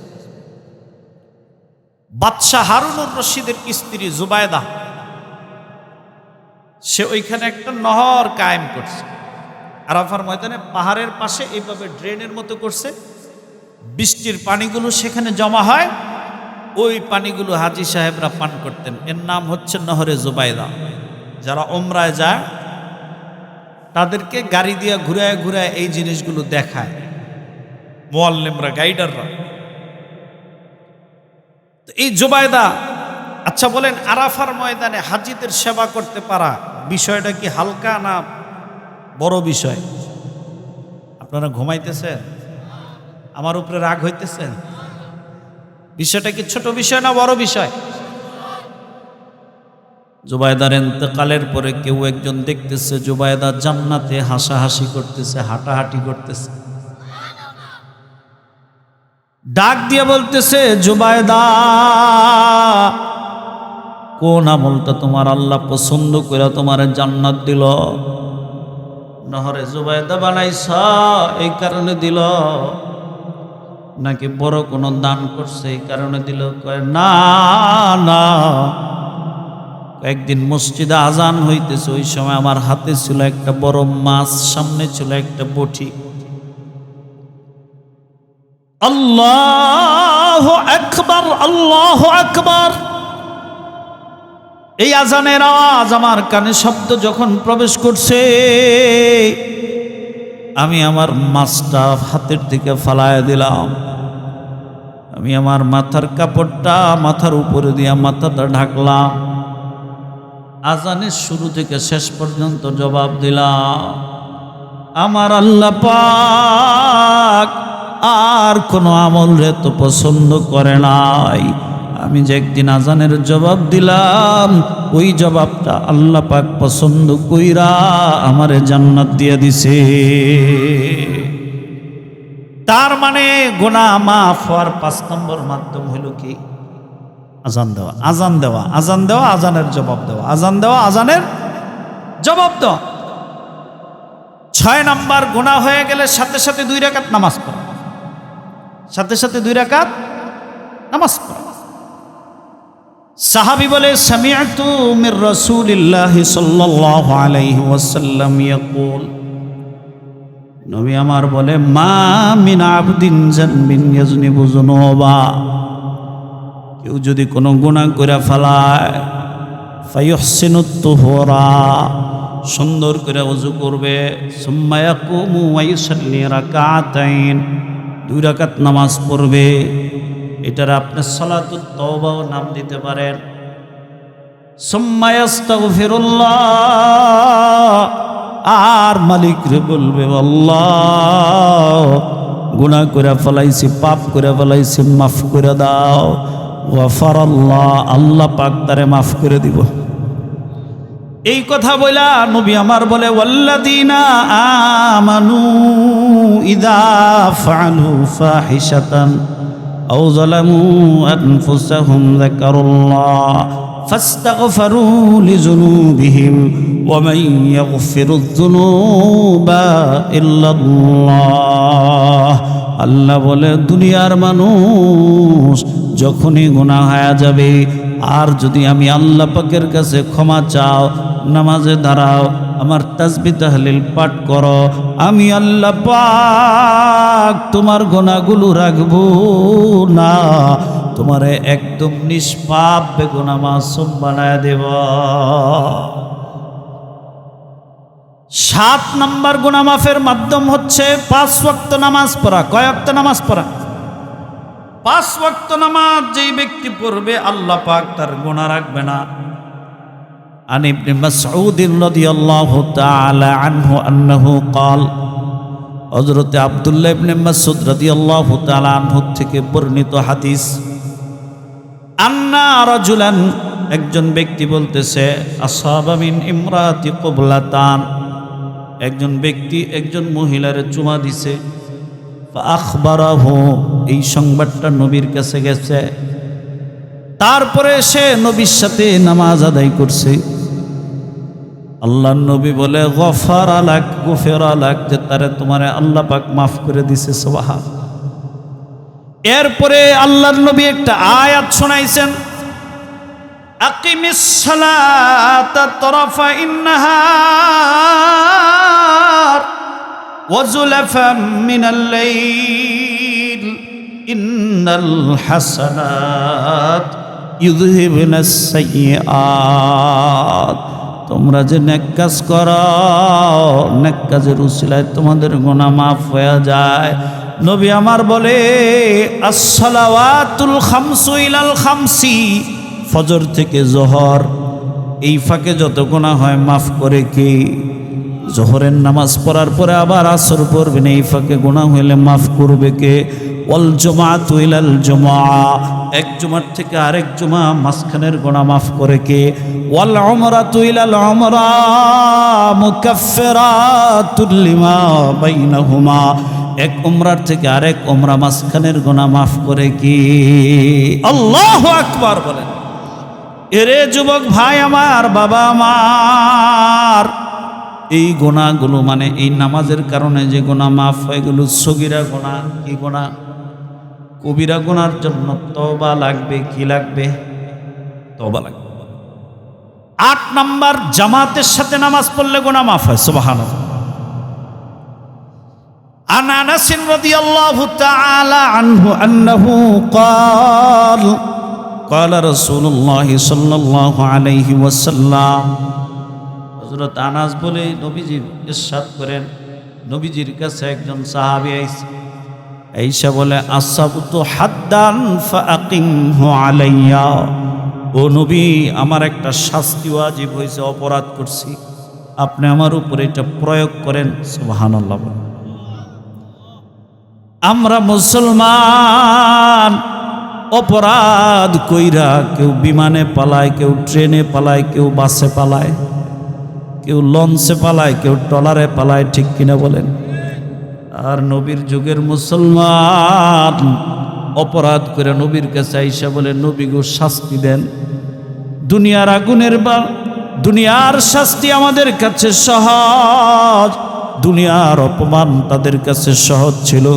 বাদশাহ হারুনুর রশিদের স্ত্রী জুবায়দা, সে ওইখানে একটা নহর কায়েম করছে আরাফার ময়দানে, পাহাড়ের পাশে এইভাবে ড্রেনের মতো করছে। বৃষ্টির পানিগুলো সেখানে জমা হয়, ওই পানিগুলো হাজী সাহেবরা পান করতেন। এর নাম হচ্ছে নহরে জুবায়দা। যারা ওমরায় যায় তাদেরকে গাড়ি দিয়ে ঘুরায় ঘুরায় এই জিনিসগুলো দেখায় মুআল্লিমরা, গাইডাররা। এই জুবায়দা, আচ্ছা বলেন, আরাফার ময়দানে হাজীদের সেবা করতে পারা বিষয়টা কি হালকা না বড় বিষয়? আপনারা ঘুমাইতেছেন? আমার উপরে রাগ হইতেছেন? বিষয়টা কি ছোট বিষয় না বড় বিষয়? জুবায়দার ইন্তেকালের পরে কেউ একজন দেখতেছে জুবায়দা জান্নাতে হাসাহাসি করতেছে, হাঁটাহাঁটি করতেছে, ডাক দিয়ে বলতেছে, জুবায়দা, কোন আমলটা তোমার আল্লাহ পছন্দ করে তোমার জান্নাত দিল? নহরে জুবায়দা বানাইছ এই কারণে দিল, নাকি বড় কোনো দান করছে এই কারণে দিল? কয় না না, একদিন মসজিদে আজান হইতেছে, ওই সময় আমার হাতে ছিল একটা বড় মাছ, সামনে ছিল একটা বটি। আল্লাহু আকবার, আল্লাহু আকবার, এই আজানের আওয়াজ আমার কানে শব্দ যখন প্রবেশ করছে, আমি আমার মাছটা হাতের দিকে ফালায় দিলাম। আমি আমার মাথার কাপড়টা মাথার উপরে দিয়া মাথাটা ঢাকলাম। আজানের শুরু থেকে শেষ পর্যন্ত জবাব দিলাম। আমার আল্লাহ পাক আর কোনো আমল রে তো পছন্দ করে নাই। আমি যে একদিন আজানের জবাব দিলাম, ওই জবাবটা আল্লাহ পাক পছন্দ কইরা আমারে জান্নাত দিয়ে দিছে। তার মানে গুনাহ মাফ হওয়ার 5 নম্বর মাধ্যম হইল কি? আজান দেওয়া। আজান দেওয়া, আজান দেওয়া, আজানের জবাব দেওয়া, আজান দেওয়া, আজানের জবাব দেওয়া। 6 নম্বর, গুনাহ হয়ে গেলে সাথে সাথে 2 রাকাত নামাজ পড়া, সাথে সাথে 2 রাকাত নামাজ পড়া। সাহাবী বলে, সামিআতু মির রাসূলিল্লাহি সাল্লাল্লাহু আলাইহি ওয়াসাল্লাম ইয়াকুল, নবী আমার বলে, মা মিন আবদিন জানবিন ইয়াজনিবু যুনুবা, কেউ যদি কোনো গুনাহ করে ফেলায়, ফায়ুহসিনুত তুহুরা, সুন্দর করে ওযু করবে, সুম্মা ইয়াকুমু ওয়া ইউসাল্লি রাকাতাইন, 2 রাকাত নামাজ পড়বে। এটার আপনি সালাতুত তাওবাও নাম দিতে পারেন। সুম্মা ইস্তাগফিরুল্লাহ, আর মালিক রে বলবে, আল্লাহ গুনাহ করে ফেলাইছি, পাপ করে ফেলাইছি, মাফ করে দাও। গফারাল্লাহ, আল্লাহ পাক তারে মাফ করে দিব। এই কথা বলা নবী আমার বলে, ওয়াল্লাযীনা আমানু ইযা ফাআলু ফাহিশাতান আও যালামু আনফুসাহুম যাকারুল্লাহ ফাস্তাগফারু লিযুনুবিহিম ওয়া মান ইয়াগফিরুয যুনুবা ইল্লাল্লাহ। আল্লাহ বলে, দুনিয়ার মানুষ যখনই গুনাহ হয়ে যাবে, আর যদি আমি আল্লাহ পাকের কাছে ক্ষমা চাও, নামাজে দাঁড়াও, আমার তাসবিহ তাহলিল পাঠ করো, আমি আল্লাহ পাক তোমার গুনাহগুলো রাখবো না, তোমারে একদম নিষ্পাপ বেগুনাহ মাসুম বানায় দেব। 7 নম্বর গুনাহ মাফের মাধ্যম হচ্ছে 5 ওয়াক্ত নামাজ পড়া। কয় ওয়াক্ত নামাজ পড়া? 5 ওয়াক্ত নামাজ যেই ব্যক্তি পড়বে, আল্লাহ পাক তার গুনাহ রাখবে না। আন ইবনে মাসউদ রাদিয়াল্লাহু তাআলা আনহু আন্নাহু قال, হযরত আব্দুল্লাহ ইবনে মাসউদ রাদিয়াল্লাহু তাআলা আনহু থেকে বর্ণিত হাদিস, আন্না রাজুলান, একজন ব্যক্তি বলতেছে, আসাবা মিন ইমরাতি কুবলাতান, একজন ব্যক্তি একজন মহিলার চুমা দিছে। ফাআখবারাহু, এই সংবাদটা নবীর কাছে গেছে। তারপরে সে নবীর সাথে নামাজ আদায় করছে। আল্লাহর নবী বলে, গফারা লাক, গুফিরা লাক, যে তারে তোমারে আল্লাহ পাক মাফ করে দিছে। সুবহান। এরপরে আল্লাহর নবী একটা আয়াত শোনাইছেন, আকিমিস সালাতা তরফাইন নাহার ওয়া যুলাফাম মিনাল লাইল ইন্নাল হাসানাত ইউযহিবুনাস সাইয়্যাত, তোমরা যে নেক কাজ করো, নেক কাজের উসিলায় তোমাদের গুনাহ মাফ হয়ে যায়। নবী আমার বলে, আসসালাওয়াতুল খামসু ইলাল খামসি, ফজর থেকে জোহর, এই ফাঁকে যত গুনাহ হয় মাফ করে কে? জোহরের নামাজ পড়ার পরে আবার আসর পড়বেন, এই ফাঁকে গুনাহ হইলে মাফ করবে কে? ওয়াল জুমআতু ইলাল জুমআ, এক জুমার থেকে আরেক জুমা মাঝখানের গুনাহ মাফ করে কে? ওয়াল উমরাতু ইলাল উমরা মুকাফফিরাতুল লিমা বাইনাহুমা, এক উমরার থেকে আরেক উমরা মাঝখানের গুনাহ মাফ করে কি? আল্লাহু আকবার বলেন। এরে যুবক ভাই আমার, বাবা আমার, এই গুনাহগুলো মানে এই নামাজের কারণে যে গুনাহ মাফ হয়, এগুলো সগীরা গুনাহ। কি গুনাহ? কবিরা গুনার জন্য তওবা লাগবে। কি লাগবে? তওবা লাগবে। 8 নাম্বার, জামাতের সাথে নামাজ পড়লে গুনাহ মাফ হয়। সুবহানাল্লাহ। عن أنس رضي الله تعالى عنه أنه قال قال رسول الله صلى الله عليه وسلم, হযরত আনাস বলে নবীজি ইরশাদ করেন, নবীজির কাছে একজন সাহাবী আইসা বলে, আসাবতু হাদ্দান ফাআকিমহু আলাইয়া, ও নবী, আমার একটা শাস্তি ওয়াজিব হয়েছে, অপরাধ করছি, আপনি আমার উপরে এটা প্রয়োগ করেন। সুবহানাল্লাহ। আমরা মুসলমান অপরাধ কইরা কেউ বিমানে পালায়, কেউ ট্রেনে পালায়, কেউ বাসে পালায়, কেউ লঞ্চে পালায়, কেউ ট্রলারে পালায়, ঠিক কিনা বলেন? আর নবীর যুগের মুসলমান অপরাধ করে নবীর কাছে আইসা বলে, নবী গো শাস্তি দেন। দুনিয়ার আগুনের দুনিয়ার শাস্তি আমাদের কাছে সহজ, দুনিয়ার অপমান তাদের কাছে সহজ ছিল,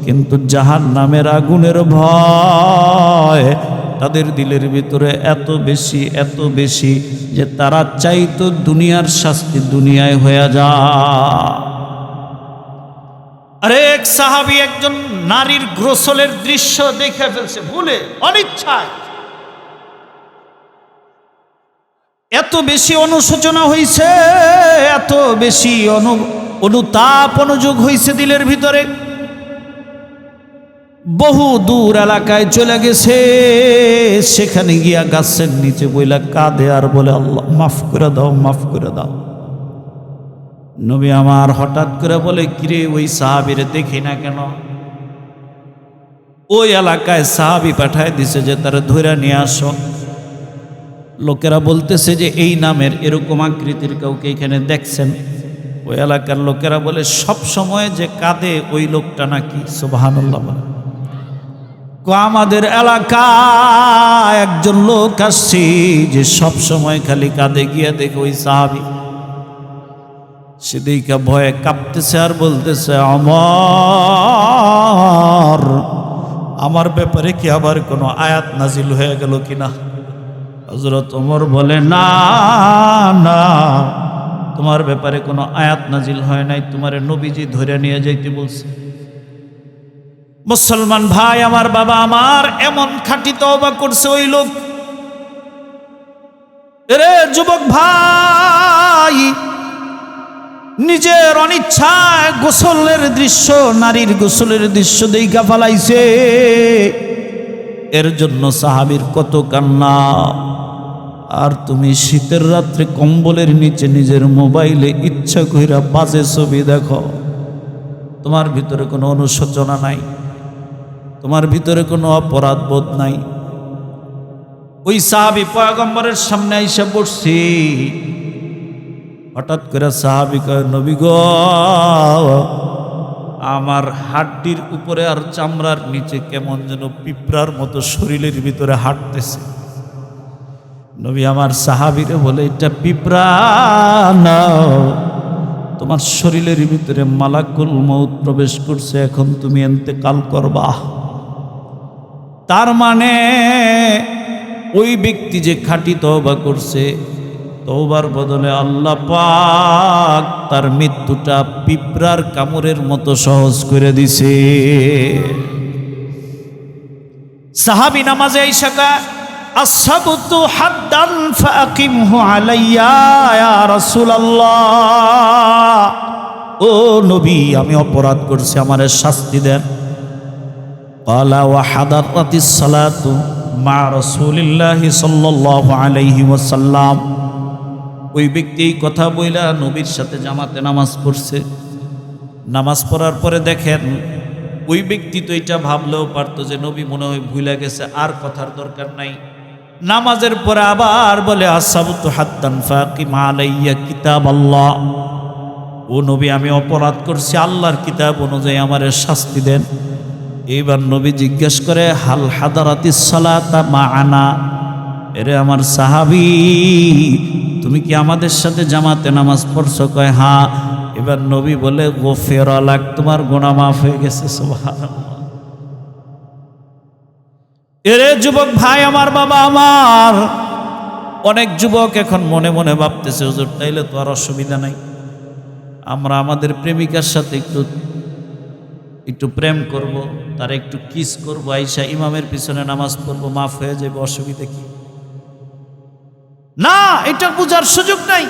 কিন্তু জাহান্নামের আগুনের ভয় তাদের দিলের ভিতরে এত বেশি, এত বেশি যে তারা চাইতো দুনিয়ার শাস্তি দুনিয়ায় হয়ে যায়। আরে এক সাহাবী একজন নারীর গোসলের দৃশ্য দেখে ফেলছে ভুলে, অনিচ্ছায়। এত বেশি অনুশোচনা হইছে, এত বেশি অনুতাপ অনুযোগ হইছে দিলের ভিতরে, বহু দূর এলাকায় চলে গেছে। সেখানে গিয়া গাছের নিচে বইলা কাঁদে আর বলে, আল্লাহ মাফ করে দাও, মাফ করে দাও। নবী আমার হঠাৎ করে বলে, কিরে ওই সাহাবীরে দেখি না কেন? ওই এলাকায় সাহাবী পাঠায় দিছে যে তারা ধইরা নিয়ে আসো। লোকেরা বলতেছে যে এই নামের এরকম আকৃতির কাউকে এখানে দেখছেন? ওই এলাকার লোকেরা বলে, সব সময় যে কাঁদে ওই লোকটা নাকি। সুবহানাল্লাহ। বলে আমাদের এলাকায় একজন লোক আসছে যে সব সময় খালি কাঁদে, গিয়া দেখে ওই সাহাবী। সেদিকে ভয়ে কাঁপতেছে আর বলতেছে, আমার ব্যাপারে কি আবার কোনো আয়াত নাজিল হয়ে গেল কিনা? হযরত ওমর বলে, না না, তোমার ব্যাপারে কোনো আয়াত নাজিল হয় নাই, তোমার নবীজি ধরে নিয়ে যাইতে বলছে। মুসলমান ভাই আমার, বাবা আমার, এমন খাঁটি তওবা করছে ওই লোক। রে যুবক ভাই, নিজের অনিচ্ছায় গোসলের দৃশ্য, নারীর গোসলের দৃশ্য দেইখা ফালাইছে। এর জন্য সাহাবীর কত কান্না। আর তুমি শীতের রাত্রে কম্বলের নিচে নিজের মোবাইলে ইচ্ছা কইরা বাজে ছবি দেখো, তোমার ভিতরে কোনো অনুশোচনা নাই, তোমার ভিতরে কোনো অপরাধ বোধ নাই। ওই সাহাবী পয়গম্বরের সামনে আইসা বসছি। হঠাৎ করে সাহাবী কয়, নবী গো, আমার হাড্ডির উপরে আর চামড়ার নিচে কেমন যেন পিঁপড়ার মতো শরীরের ভিতরে হাঁটতেছে। নবী আমার সাহাবীরে বলে, এটা পিঁপড়া না, তোমার শরীরের ভিতরে মালাকুল মউত প্রবেশ করছে, এখন তুমি ইন্তেকাল করবা। তার মানে ওই ব্যক্তি যে খাঁটি তওবা করছে, তওবার বদলে আল্লাহ পাক তার মৃত্যুটা পিঁপড়ার কামড়ের মতো সহজ করে দিছে। সাহাবী নামাজে আইসা কয়, আসসাবতু হাদ্দান ফাকিমহু আলাইয়া ইয়া রাসূলুল্লাহ। ও নবী, আমি অপরাধ করছি, আমারে শাস্তি দেন। ক্বালা ওয়া হাদারাতিস সালাতু মা রাসূলিল্লাহি সাল্লাল্লাহু আলাইহি ওয়াসাল্লাম। ওই ব্যক্তি এই কথা বইলা নবীর সাথে জামাতে নামাজ পড়ছে। নামাজ পড়ার পরে দেখেন ওই ব্যক্তি তো এটা ভাবলেও পারতো যে নবী মনে হয় ভুলে গেছে, আর কথার দরকার নাই। নামাজের পরে আবার বলে, আসসাবতু হাদ্দান ফাকিম আলাইয়া কিতাবাল্লাহ। ও নবী, আমি অপরাধ করছি, আল্লাহর কিতাব অনুযায়ী আমারে শাস্তি দেন। এইবার নবী জিজ্ঞেস করে, হাল হাদারাতিস সালাতা মাআনা। এরে আমার সাহাবী, তুমি কি আমাদের সাথে জামাতে নামাজ পড়ছো? কয় হ্যাঁ। এবার নবী বলে, গফিরা লাক, তোমার গুনাহ মাফ হয়ে গেছে। সুবহানাল্লাহ। এরে যুবক ভাই আমার, বাবা আমার, অনেক যুবক এখন মনে মনে ভাবতেছে, হুজুর তাইলে তো আর অসুবিধা নাই, আমরা আমাদের প্রেমিকার সাথে একটু প্রেম করব, তার একটু কিস করব, আইসা ইমামের পিছনে নামাজ পড়বো, মাফ হয়ে যাবে, অসুবিধা কি? না, এটা বুঝার সুযোগ নাই।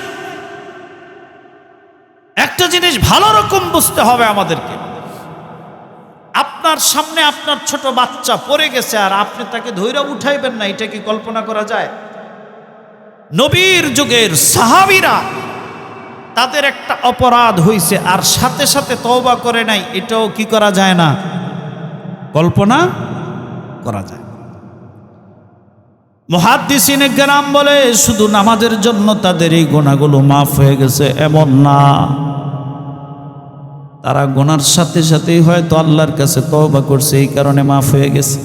একটা জিনিস ভালো রকম বুঝতে হবে আমাদেরকে। আপনার সামনে আপনার ছোট বাচ্চা পড়ে গেছে আর আপনি তাকে ধইরা উঠাইবেন না, এটা কি কল্পনা করা যায়? নবীর যুগের সাহাবীরা, তাদের একটা অপরাধ হইছে আর সাথে সাথে তওবা করে নাই, এটাও কি করা যায় না, কল্পনা করা যায়। মুহাদ্দিসিনে কেরাম বলে, শুধু নামাজের জন্য তাদের এই গুনাহগুলো মাফ হয়ে গেছে এমন না, তারা গুনার সাথে সাথেই হয়তো আল্লাহর কাছে তওবা করছে, এই কারণে মাফ হয়ে গেছে।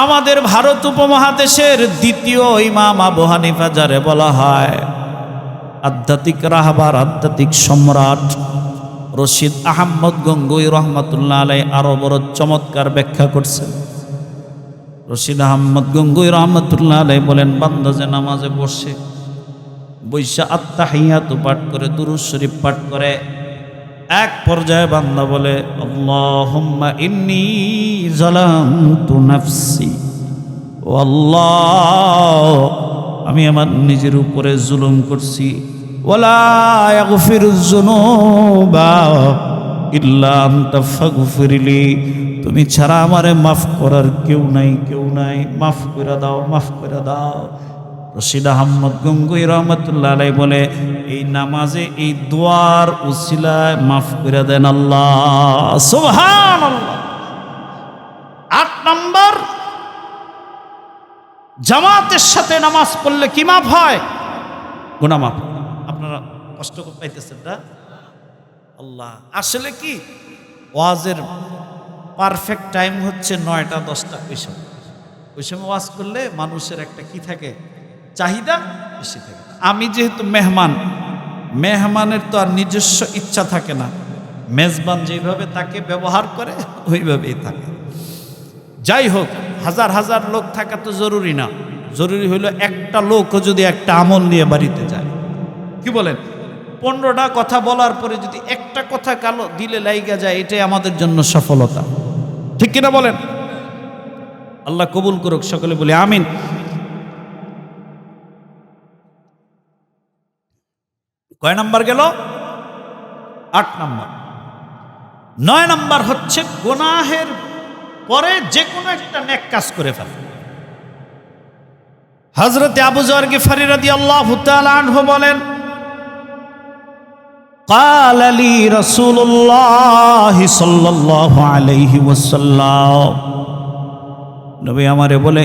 আমাদের ভারত উপমহাদেশের দ্বিতীয় ইমাম আবু হানিফা, যারে বলা হয় আধ্যাত্মিক রাহবার, আধ্যাত্মিক সম্রাট, রশিদ আহমদ গঙ্গুই রহমাতুল্লাহ আলাইহি আরো বড় চমৎকার ব্যাখ্যা করছেন। রশিদ আহমদ গঙ্গুই রহমাতুল্লাহ আলাইহি বলেন, বান্দা যে নামাজে বসে বৈশা আত্তাহিয়াতু পাঠ করে, দুরূদ শরীফ পাঠ করে, এক পর্যায়ে বান্দা বলে আল্লাহুম্মা ইন্নী যালামতু নাফসি, ও আল্লাহ আমি আমার নিজের উপরে জুলুম করছি, ওয়ালা ইয়াগফিরুয যুনুবা ইল্লা আনতা ফাগফিরলি, তুমি ছাড়া আমারে মাফ করার কেউ নাই, কেউ নাই, মাফ করে দাও, মাফ করে দাও। রশিদ আহমদ গঙ্গুই রহমতুল্লাহ আলাইহি বলে এই নামাজে এই দোয়ার উসিলায় মাফ করে দেন আল্লাহ, সুবহানাল্লাহ। 8 নম্বর, জামাতের সাথে নামাজ পড়লে কি মাফ হয়? গুনাহ মাফ। আপনারা কষ্ট পাইতেছেন না? আল্লাহ আসলে কি ওয়াজের পারফেক্ট টাইম হচ্ছে 9টা 10টা। ওই সময় ওয়াজ করলে মানুষের একটা কি থাকে, চাহিদা বেশি থাকে। আমি যেহেতু মেহমানের তো আর নিজস্ব ইচ্ছা থাকে না, মেজবান যেভাবে তাকে ব্যবহার করে ওইভাবেই থাকে। যাই হোক, হাজার হাজার লোক থাকা তো জরুরি না, জরুরি হইল একটা লোকও যদি একটা আমল নিয়ে বাড়িতে যায়। কি বলেন? 15টা কথা বলার পরে যদি একটা কথা কালো দিলে লাইগা যায়, এটাই আমাদের জন্য সফলতা। ঠিক কিনা বলেন? আল্লাহ কবুল করুক, সকলে বলি আমিন। কয় নাম্বার গেল? 8 নাম্বার। 9 নাম্বার হচ্ছে গুনাহের পরে যে কোনো একটা নেক কাজ করে ফেলে। হযরত আবু যর গিফারী রাদিয়াল্লাহু তাআলা আনহু বলেন, قال لي رسول الله صلى الله عليه وسلم, নবী আমারে বলে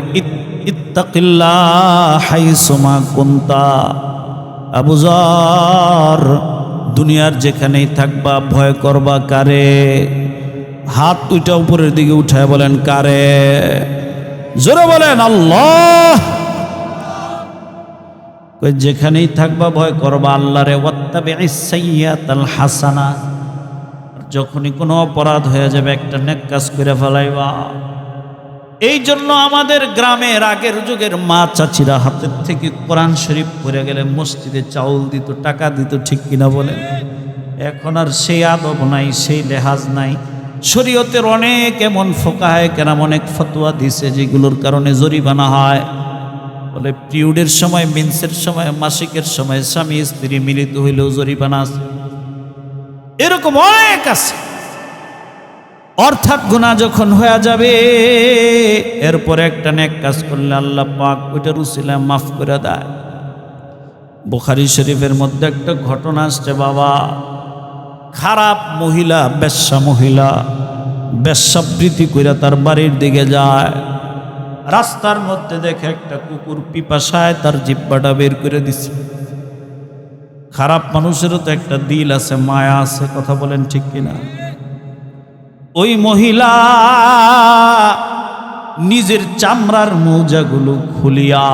ইত্তাকিল্লাহ হাইসুমা কুনতা, আবু যর দুনিয়ার যেখানেই থাকবা ভয় করবা কারে? হাত দুইটা উপরের দিকে উঠায় বলেন কারে? জোরে বলেন আল্লাহ। যেখানেই থাকবা ভয় করবা আল্লাহরে। ওয়াত্তাবি'is সাইয়্যাতাল হাসানা, যখনই কোনো অপরাধ হয়ে যাবে একটা নেক কাজ করে ফেলাইবা। এই জন্য আমাদের গ্রামের আগের যুগের মা চাচিরা হাতের থেকে কোরআন শরীফ পড়ে গেলে মসজিদে চাউল দিত, টাকা দিত। ঠিক কিনা বলেন? এখন আর সেই আদব নাই, সেই লেহাজ নাই। শরীয়তের অনেক এমন ফোকাহে কেরাম অনেক ফতোয়া দিছে যেগুলোর কারণে জরিমানা হয়। বলে পিরিয়ডের সময়, মেন্সের সময়, মাসিকের সময় স্বামী স্ত্রী মিলিত হইলেও জরিমানা আছে। এরকম অনেক আছে। অর্থাৎ গুনাহ যখন হয়ে যাবে এরপরে একটা নেক কাজ করলে আল্লাহ পাক ওইটার উসিলায় মাফ করে দেয়। বুখারী শরীফের মধ্যে একটা ঘটনা আসছে বাবা। খারাপ মহিলা, বেশ্যা মহিলা, বেশ্যাবৃত্তি করে তার বাড়ির দিকে যায়। রাস্তার মধ্যে দেখে একটা কুকুর পিপাসায় তার জিহ্বাটা বের করে দিছে। খারাপ মানুষেরও তো একটা দিল আছে, মায়া আছে। কথা বলেন ঠিক কিনা? ওই মহিলা নিজের চামড়ার মৌজাগুলো খুলিয়া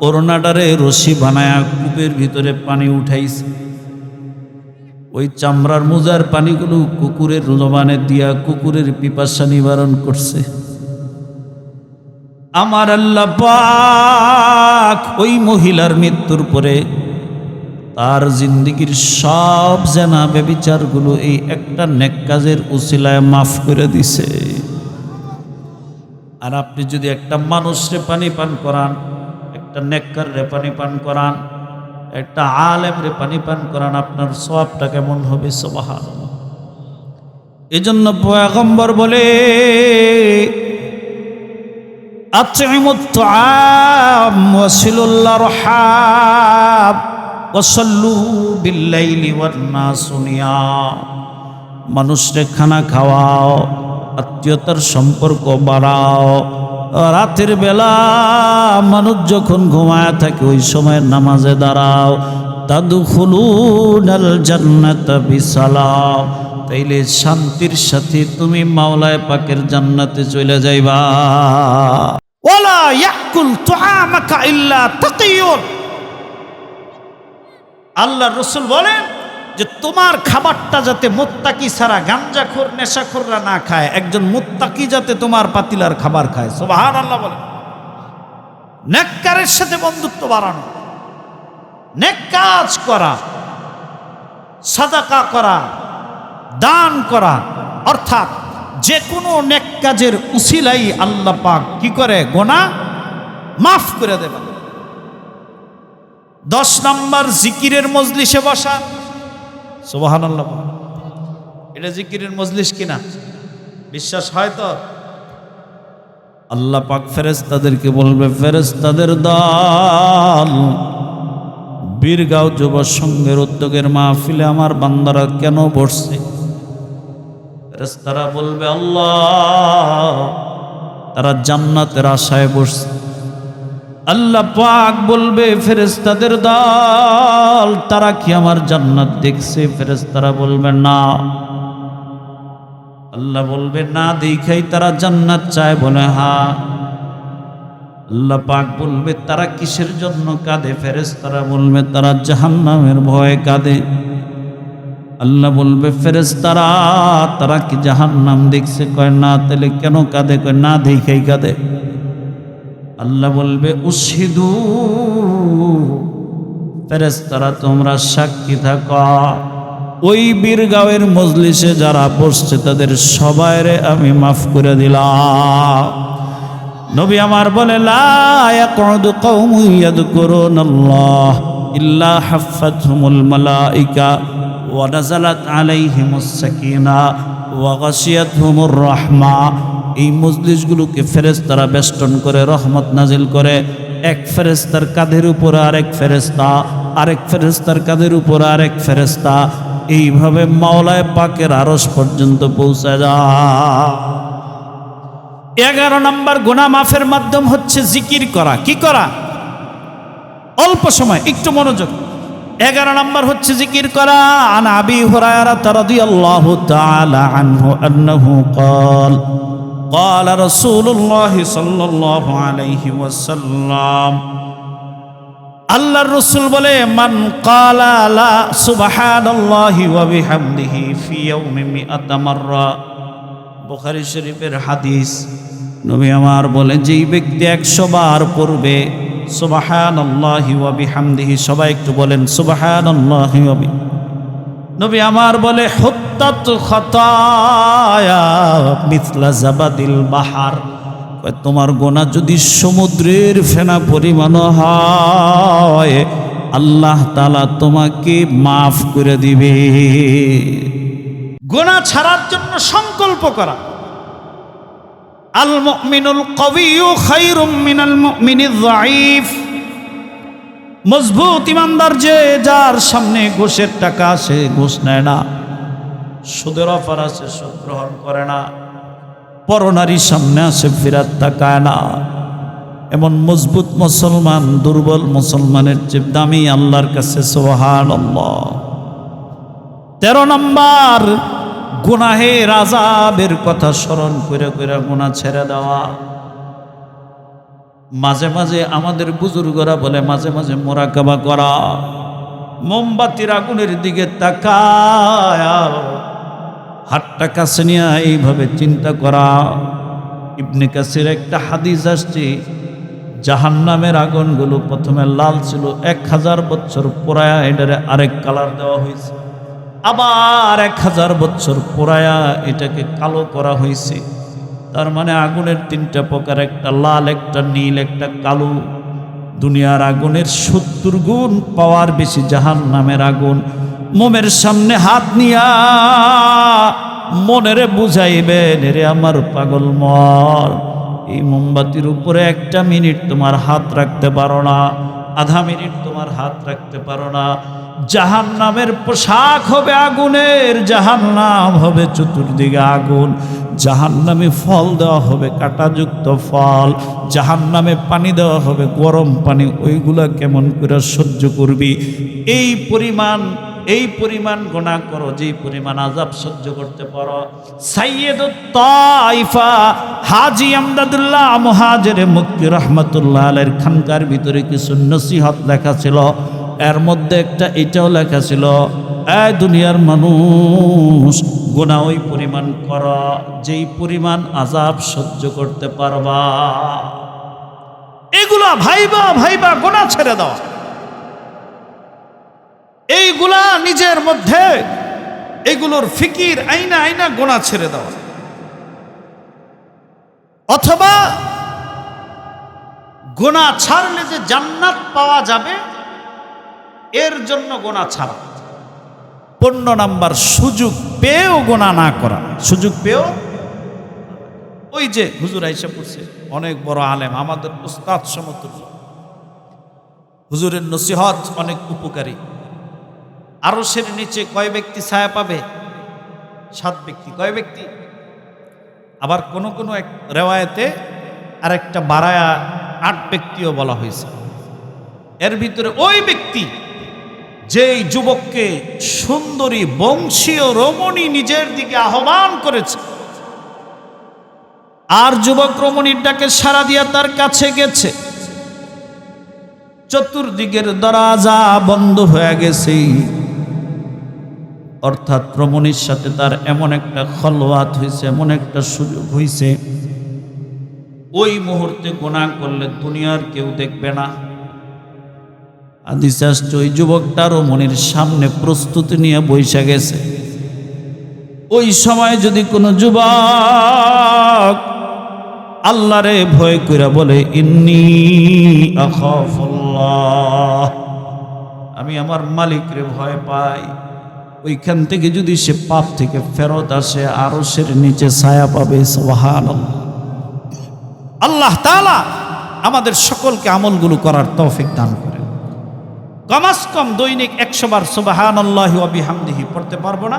ওড়নাটারে রশি বানায়া কূপের ভিতরে পানি উঠাইছে। ওই চামড়ার মোজার পানিগুলো কুকুরের জবানে দিয়া কুকুরের পিপাসা নিবারণ করছে। আমার আল্লাহ পাক ওই মহিলার মৃত্যুর পরে তার জিন্দেগীর সব জেনা ব্যভিচারগুলো এই একটা নেক কাজের উসিলায় মাফ করে দিছে। আর আপনি যদি একটা মানুষরে পানি পান করান, একটা নেককাররে পানি পান করান, একটা আলেমরে পানি পান করান, আপনার সওয়াবটা কেমন হবে? সুবহানাল্লাহ। এজন্য পয়গম্বর বলে আতইমুত তুআম ওয়াসিলুল আরহাম ওয়াসাল্লু বিল্লাইলি ওয়ান নাসু নিয়াম, মানুষরে খানা খাওয়াও, আত্মীয়তার সম্পর্ক বাড়াও। রাতের বেলা মানুষ যখন ঘুমায় থাকে ওই সময় নামাজে দাঁড়াও। তাদখুলুনাল জান্নাতা বিসালাম, তাইলে শান্তির সাথে তুমি মাওলায়ে পাকের জান্নাতে চলে যাইবা। ওয়ালা ইয়াকুল তুআমাকা ইল্লা তাকিয়ুন, আল্লাহর রাসূল বলেন যে তোমার খাবারটা যাতে মুত্তাকি ছাড়া গাঞ্জাখোর নেশাখোররা না খায়, একজন মুত্তাকি যাতে তোমার পাতিলার খাবার খায়। সুবহানাল্লাহ বলেন। নেককারের সাথে বন্ধুত্ব বাড়ানো, নেক কাজ করা, সাদাকা করা, দান করা, অর্থাৎ যে কোনো নেক কাজের উসিলাই আল্লাহ পাক কি করে? গুনাহ মাফ করে দেবেন। 10 নম্বর জিকিরের মজলিসে বসা। সুবহানাল্লাহ। এটা জিকিরের মজলিস কিনা বিশ্বাস হয় তো? আল্লাহ পাক ফেরেশতাদেরকে বলবে, ফেরেশতাদের দল বীরগাঁও যুব সংঘের উদ্যোগের মাহফিলে আমার বান্দারা কেন বসছে? ফেরেশতারা বলবে, আল্লাহ তারা জান্নাতের আশায় বসছে। আল্লাহ পাক বলবে, ফেরেশতাদের দল তারা কি আমার জান্নাত দেখছে? ফেরেশতারা বলবে না। আল্লাহ বলবে, না দেখাই তারা জান্নাত চায়? বলে হ্যাঁ। আল্লাহ পাক বলবে, তারা কিসের জন্য কাঁদে? ফেরেশতারা বলবে, তারা জাহান্নামের ভয়ে কাঁদে। আল্লাহ বলবে, ফেরেশতারা তারা কি জাহান্নাম দেখছে? কয় না। তাহলে কেন কাঁদে? কয় না দেখাই কাঁদে। আল্লাহ বলবে, উশহিদু, ফেরেশতারা তোমরা সাক্ষী থাকো, ওই বীরগাঁওয়ের মজলিসে যারা বসছে তাদের সবাইরে আমি মাফ করে দিলাম। নবী আমার বলে, লা ইয়াকুদু কওমুন ইয়াযকুরুনাল্লাহ ইল্লা হাফফাতহুমুল মালাইকা ওয়া নাযালাত আলাইহিমুস সাকিনা ওয়া গাশিয়াতহুমুর রাহমা। এই মজলিসগুলোকে ফেরেশতারা বেষ্টন করে রহমত নাজিল করে। এক ফেরেশতার কাঁধের উপর আরেক ফেরেশতা, আরেক ফেরেশতার কাঁধের উপর আরেক ফেরেশতা, এইভাবে মাওলায়ে পাকের আরশ পর্যন্ত পৌঁছে যায়। 11 নম্বর গুনাহ মাফের মাধ্যম হচ্ছে জিকির করা। কি করা? অল্প সময়, একটু মনোযোগ। 11 নম্বর হচ্ছে জিকির করা। আন আবি হুরায়রা রাদিয়াল্লাহু তাআলা আনহু আন্নাহু ক্বাল قال رسول الله صلى الله عليه وسلم, আল্লাহর রাসূল বলে, মান ক্বালা লা সুবহানাল্লাহি ওয়া বিহামদিহি ফি ইয়াউমি মিআতা মাররা। বুখারী শরীফের হাদিস। নবী আমার বলে, যেই ব্যক্তি 100 বার পড়বে সুবহানাল্লাহি ওয়া বিহামদিহি, সবাই একটু বলেন সুবহানাল্লাহি ওয়া বিহামদিহি। নবী আমার বলে, হুত্তাত খাতায়া মিথলা জাবাদিল বাহার। তোমার গুনাহ যদি সমুদ্রের ফেনা পরিমাণ হয়, আল্লাহ তাআলা তোমাকে মাফ করে দিবে। গুনাহ ছাড়ার জন্য সংকল্প করা। আল মুমিনুল কওয়িয়্যু খায়রুম মিনাল মুমিনিয যায়ীফ। মজবুত ইমানদার যে, যার সামনে ঘুষের টাকা আসে ঘুষ নেয় না, সুদের অফার আছে সুদ গ্রহণ করে না, পরনারীর সামনে আসে ফিরাত তাকায় না, এমন মজবুত মুসলমান দুর্বল মুসলমানের চেয়ে দামি আল্লাহর কাছে সুবহানাল্লাহ। 13 নম্বর গুনাহের আযাবের কথা স্মরণ করে করে গুনাহ ছেড়ে দেওয়া। মাঝে মাঝে আমাদের বুজুর্গরা বলে, মাঝে মাঝে মুরাকাবা করা, মোমবাতির আগুনের দিকে তাকায় হাতটা কাছে নিয়ে এইভাবে চিন্তা করা। ইবনে কাসির একটা হাদিস আসছে, জাহান্নামের আগুনগুলো প্রথমে লাল ছিল, 1000 বছর পোড়ায়া এটারে আরেক কালার দেওয়া হয়েছে, আবার 1000 বছর পোড়ায়া এটাকে কালো করা হয়েছে। তার মানে আগুনের 3টা প্রকার, একটা লাল, একটা নীল, একটা কালো। দুনিয়ার আগুনের 70 গুণ পাওয়ার বেশি জাহান্নামের আগুন। মোমের সামনে হাত নিয়া মনেরে বুঝাইবেন, রে আমার পাগল মন, এই মোমবাতির উপরে 1 মিনিট তোমার হাত রাখতে পারো না, আধা মিনিট তোমার হাত রাখতে পারো না। জাহান্নামের পোশাক হবে আগুনের, জাহান্নাম হবে চতুর্দিকে আগুন, জাহান্নামে ফল দেওয়া হবে কাঁটাযুক্ত ফল, জাহান্নামে পানি দেওয়া হবে গরম পানি। ওইগুলা কেমন করে সহ্য করবি? এই পরিমাণ গুনাহ করো, যেই পরিমাণ আযাব সহ্য করতে পারো। সাইয়্যিদুত তাইফা হাজী আমদাদুল্লাহ মুহাজিরে মক্কি রাহমাতুল্লাহ আলাইহির খানকার ভিতরে কিছু নসিহত লেখা ছিল, এর মধ্যে একটা এটাও লেখা ছিল, এই দুনিয়ার মানুষ, গুনাহ ওই পরিমাণ করো যেই পরিমাণ আযাব সহ্য করতে পারবা। এগুলা ভাইবা ভাইবা গুনাহ ছেড়ে দাও। এইগুলা নিজের মধ্যে এগুলোর ফিকির আইনা আইনা গোনা ছেড়ে দেওয়া, অথবা গোনা ছাড়লে যে জান্নাত পাওয়া যাবে এর জন্য গোনা ছাড়া। 15 নাম্বার, সুযোগ পেয়েও গোনা না করা। সুযোগ পেয়েও, ওই যে হুজুর আইসা পড়ছে, অনেক বড় আলেম, আমাদের উস্তাদ সমতুল্য, হুজুরের নসিহত অনেক উপকারী। আরশের নিচে কয় ব্যক্তি ছায়া পাবে? 7 ব্যক্তি। কয় ব্যক্তি? আবার কোন কোন এক রেওয়ায়েতে আরেকটা বাড়ায়া 8 ব্যক্তিও বলা হয়েছে। এর ভিতরে ওই ব্যক্তি যেই যুবককে সুন্দরী বংশীয় রমণী নিজের দিকে আহ্বান করেছে, আর যুবক রমণীর ডাকে সাড়া দিয়া তার কাছে গেছে, চতুর্দিকের দরজা বন্ধ হয়ে গেছে, অর্থাৎ রমণীর সাথে তার এমন একটা খলওয়াত হয়েছে, এমন একটা সুযোগ হয়েছে, ওই মুহূর্তে গুনাহ করলে দুনিয়ার কেউ দেখবে না। হাদিসে আসছে ওই যুবকটা রমণীর সামনে প্রস্তুতি নিয়ে বৈশা গেছে। ওই সময় যদি কোনো যুবক আল্লাহরে ভয় কইরা বলে ইন্নী আখাফুল্লাহ, আমি আমার মালিকরে ভয় পাই, ওইখান থেকে যদি সে পাপ থেকে ফেরত আসে আরশের নিচে ছায়া পাবে। সুবহানাল্লাহ। আল্লাহ তাআলা আমাদের সকলকে আমলগুলো করার তৌফিক দান করেন। কমাস কম দৈনিক 100 বার সুবহানাল্লাহি ওয়া বিহামদিহি পড়তে পারবো না?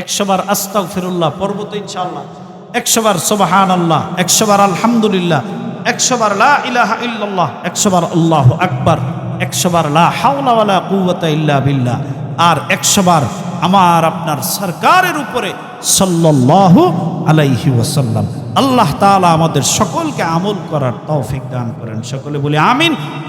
100 বার আস্তাগফিরুল্লাহ পড়বো তো ইনশাআল্লাহ। 100 বার সুবহানাল্লাহ, 100 বার আলহামদুলিল্লাহ, 100 বার লা ইলাহা ইল্লাল্লাহ, 100 বার আল্লাহু আকবার, 100 বার লা হাওলা ওয়ালা কুওয়াতা ইল্লা বিল্লাহ, আর 100 বার আমার আপনার সরকারের উপরে সাল্লাল্লাহু আলাইহি ওয়াসাল্লাম। আল্লাহ তাআলা আমাদের সকলকে আমল করার তৌফিক দান করেন। সকলে বলি আমিন।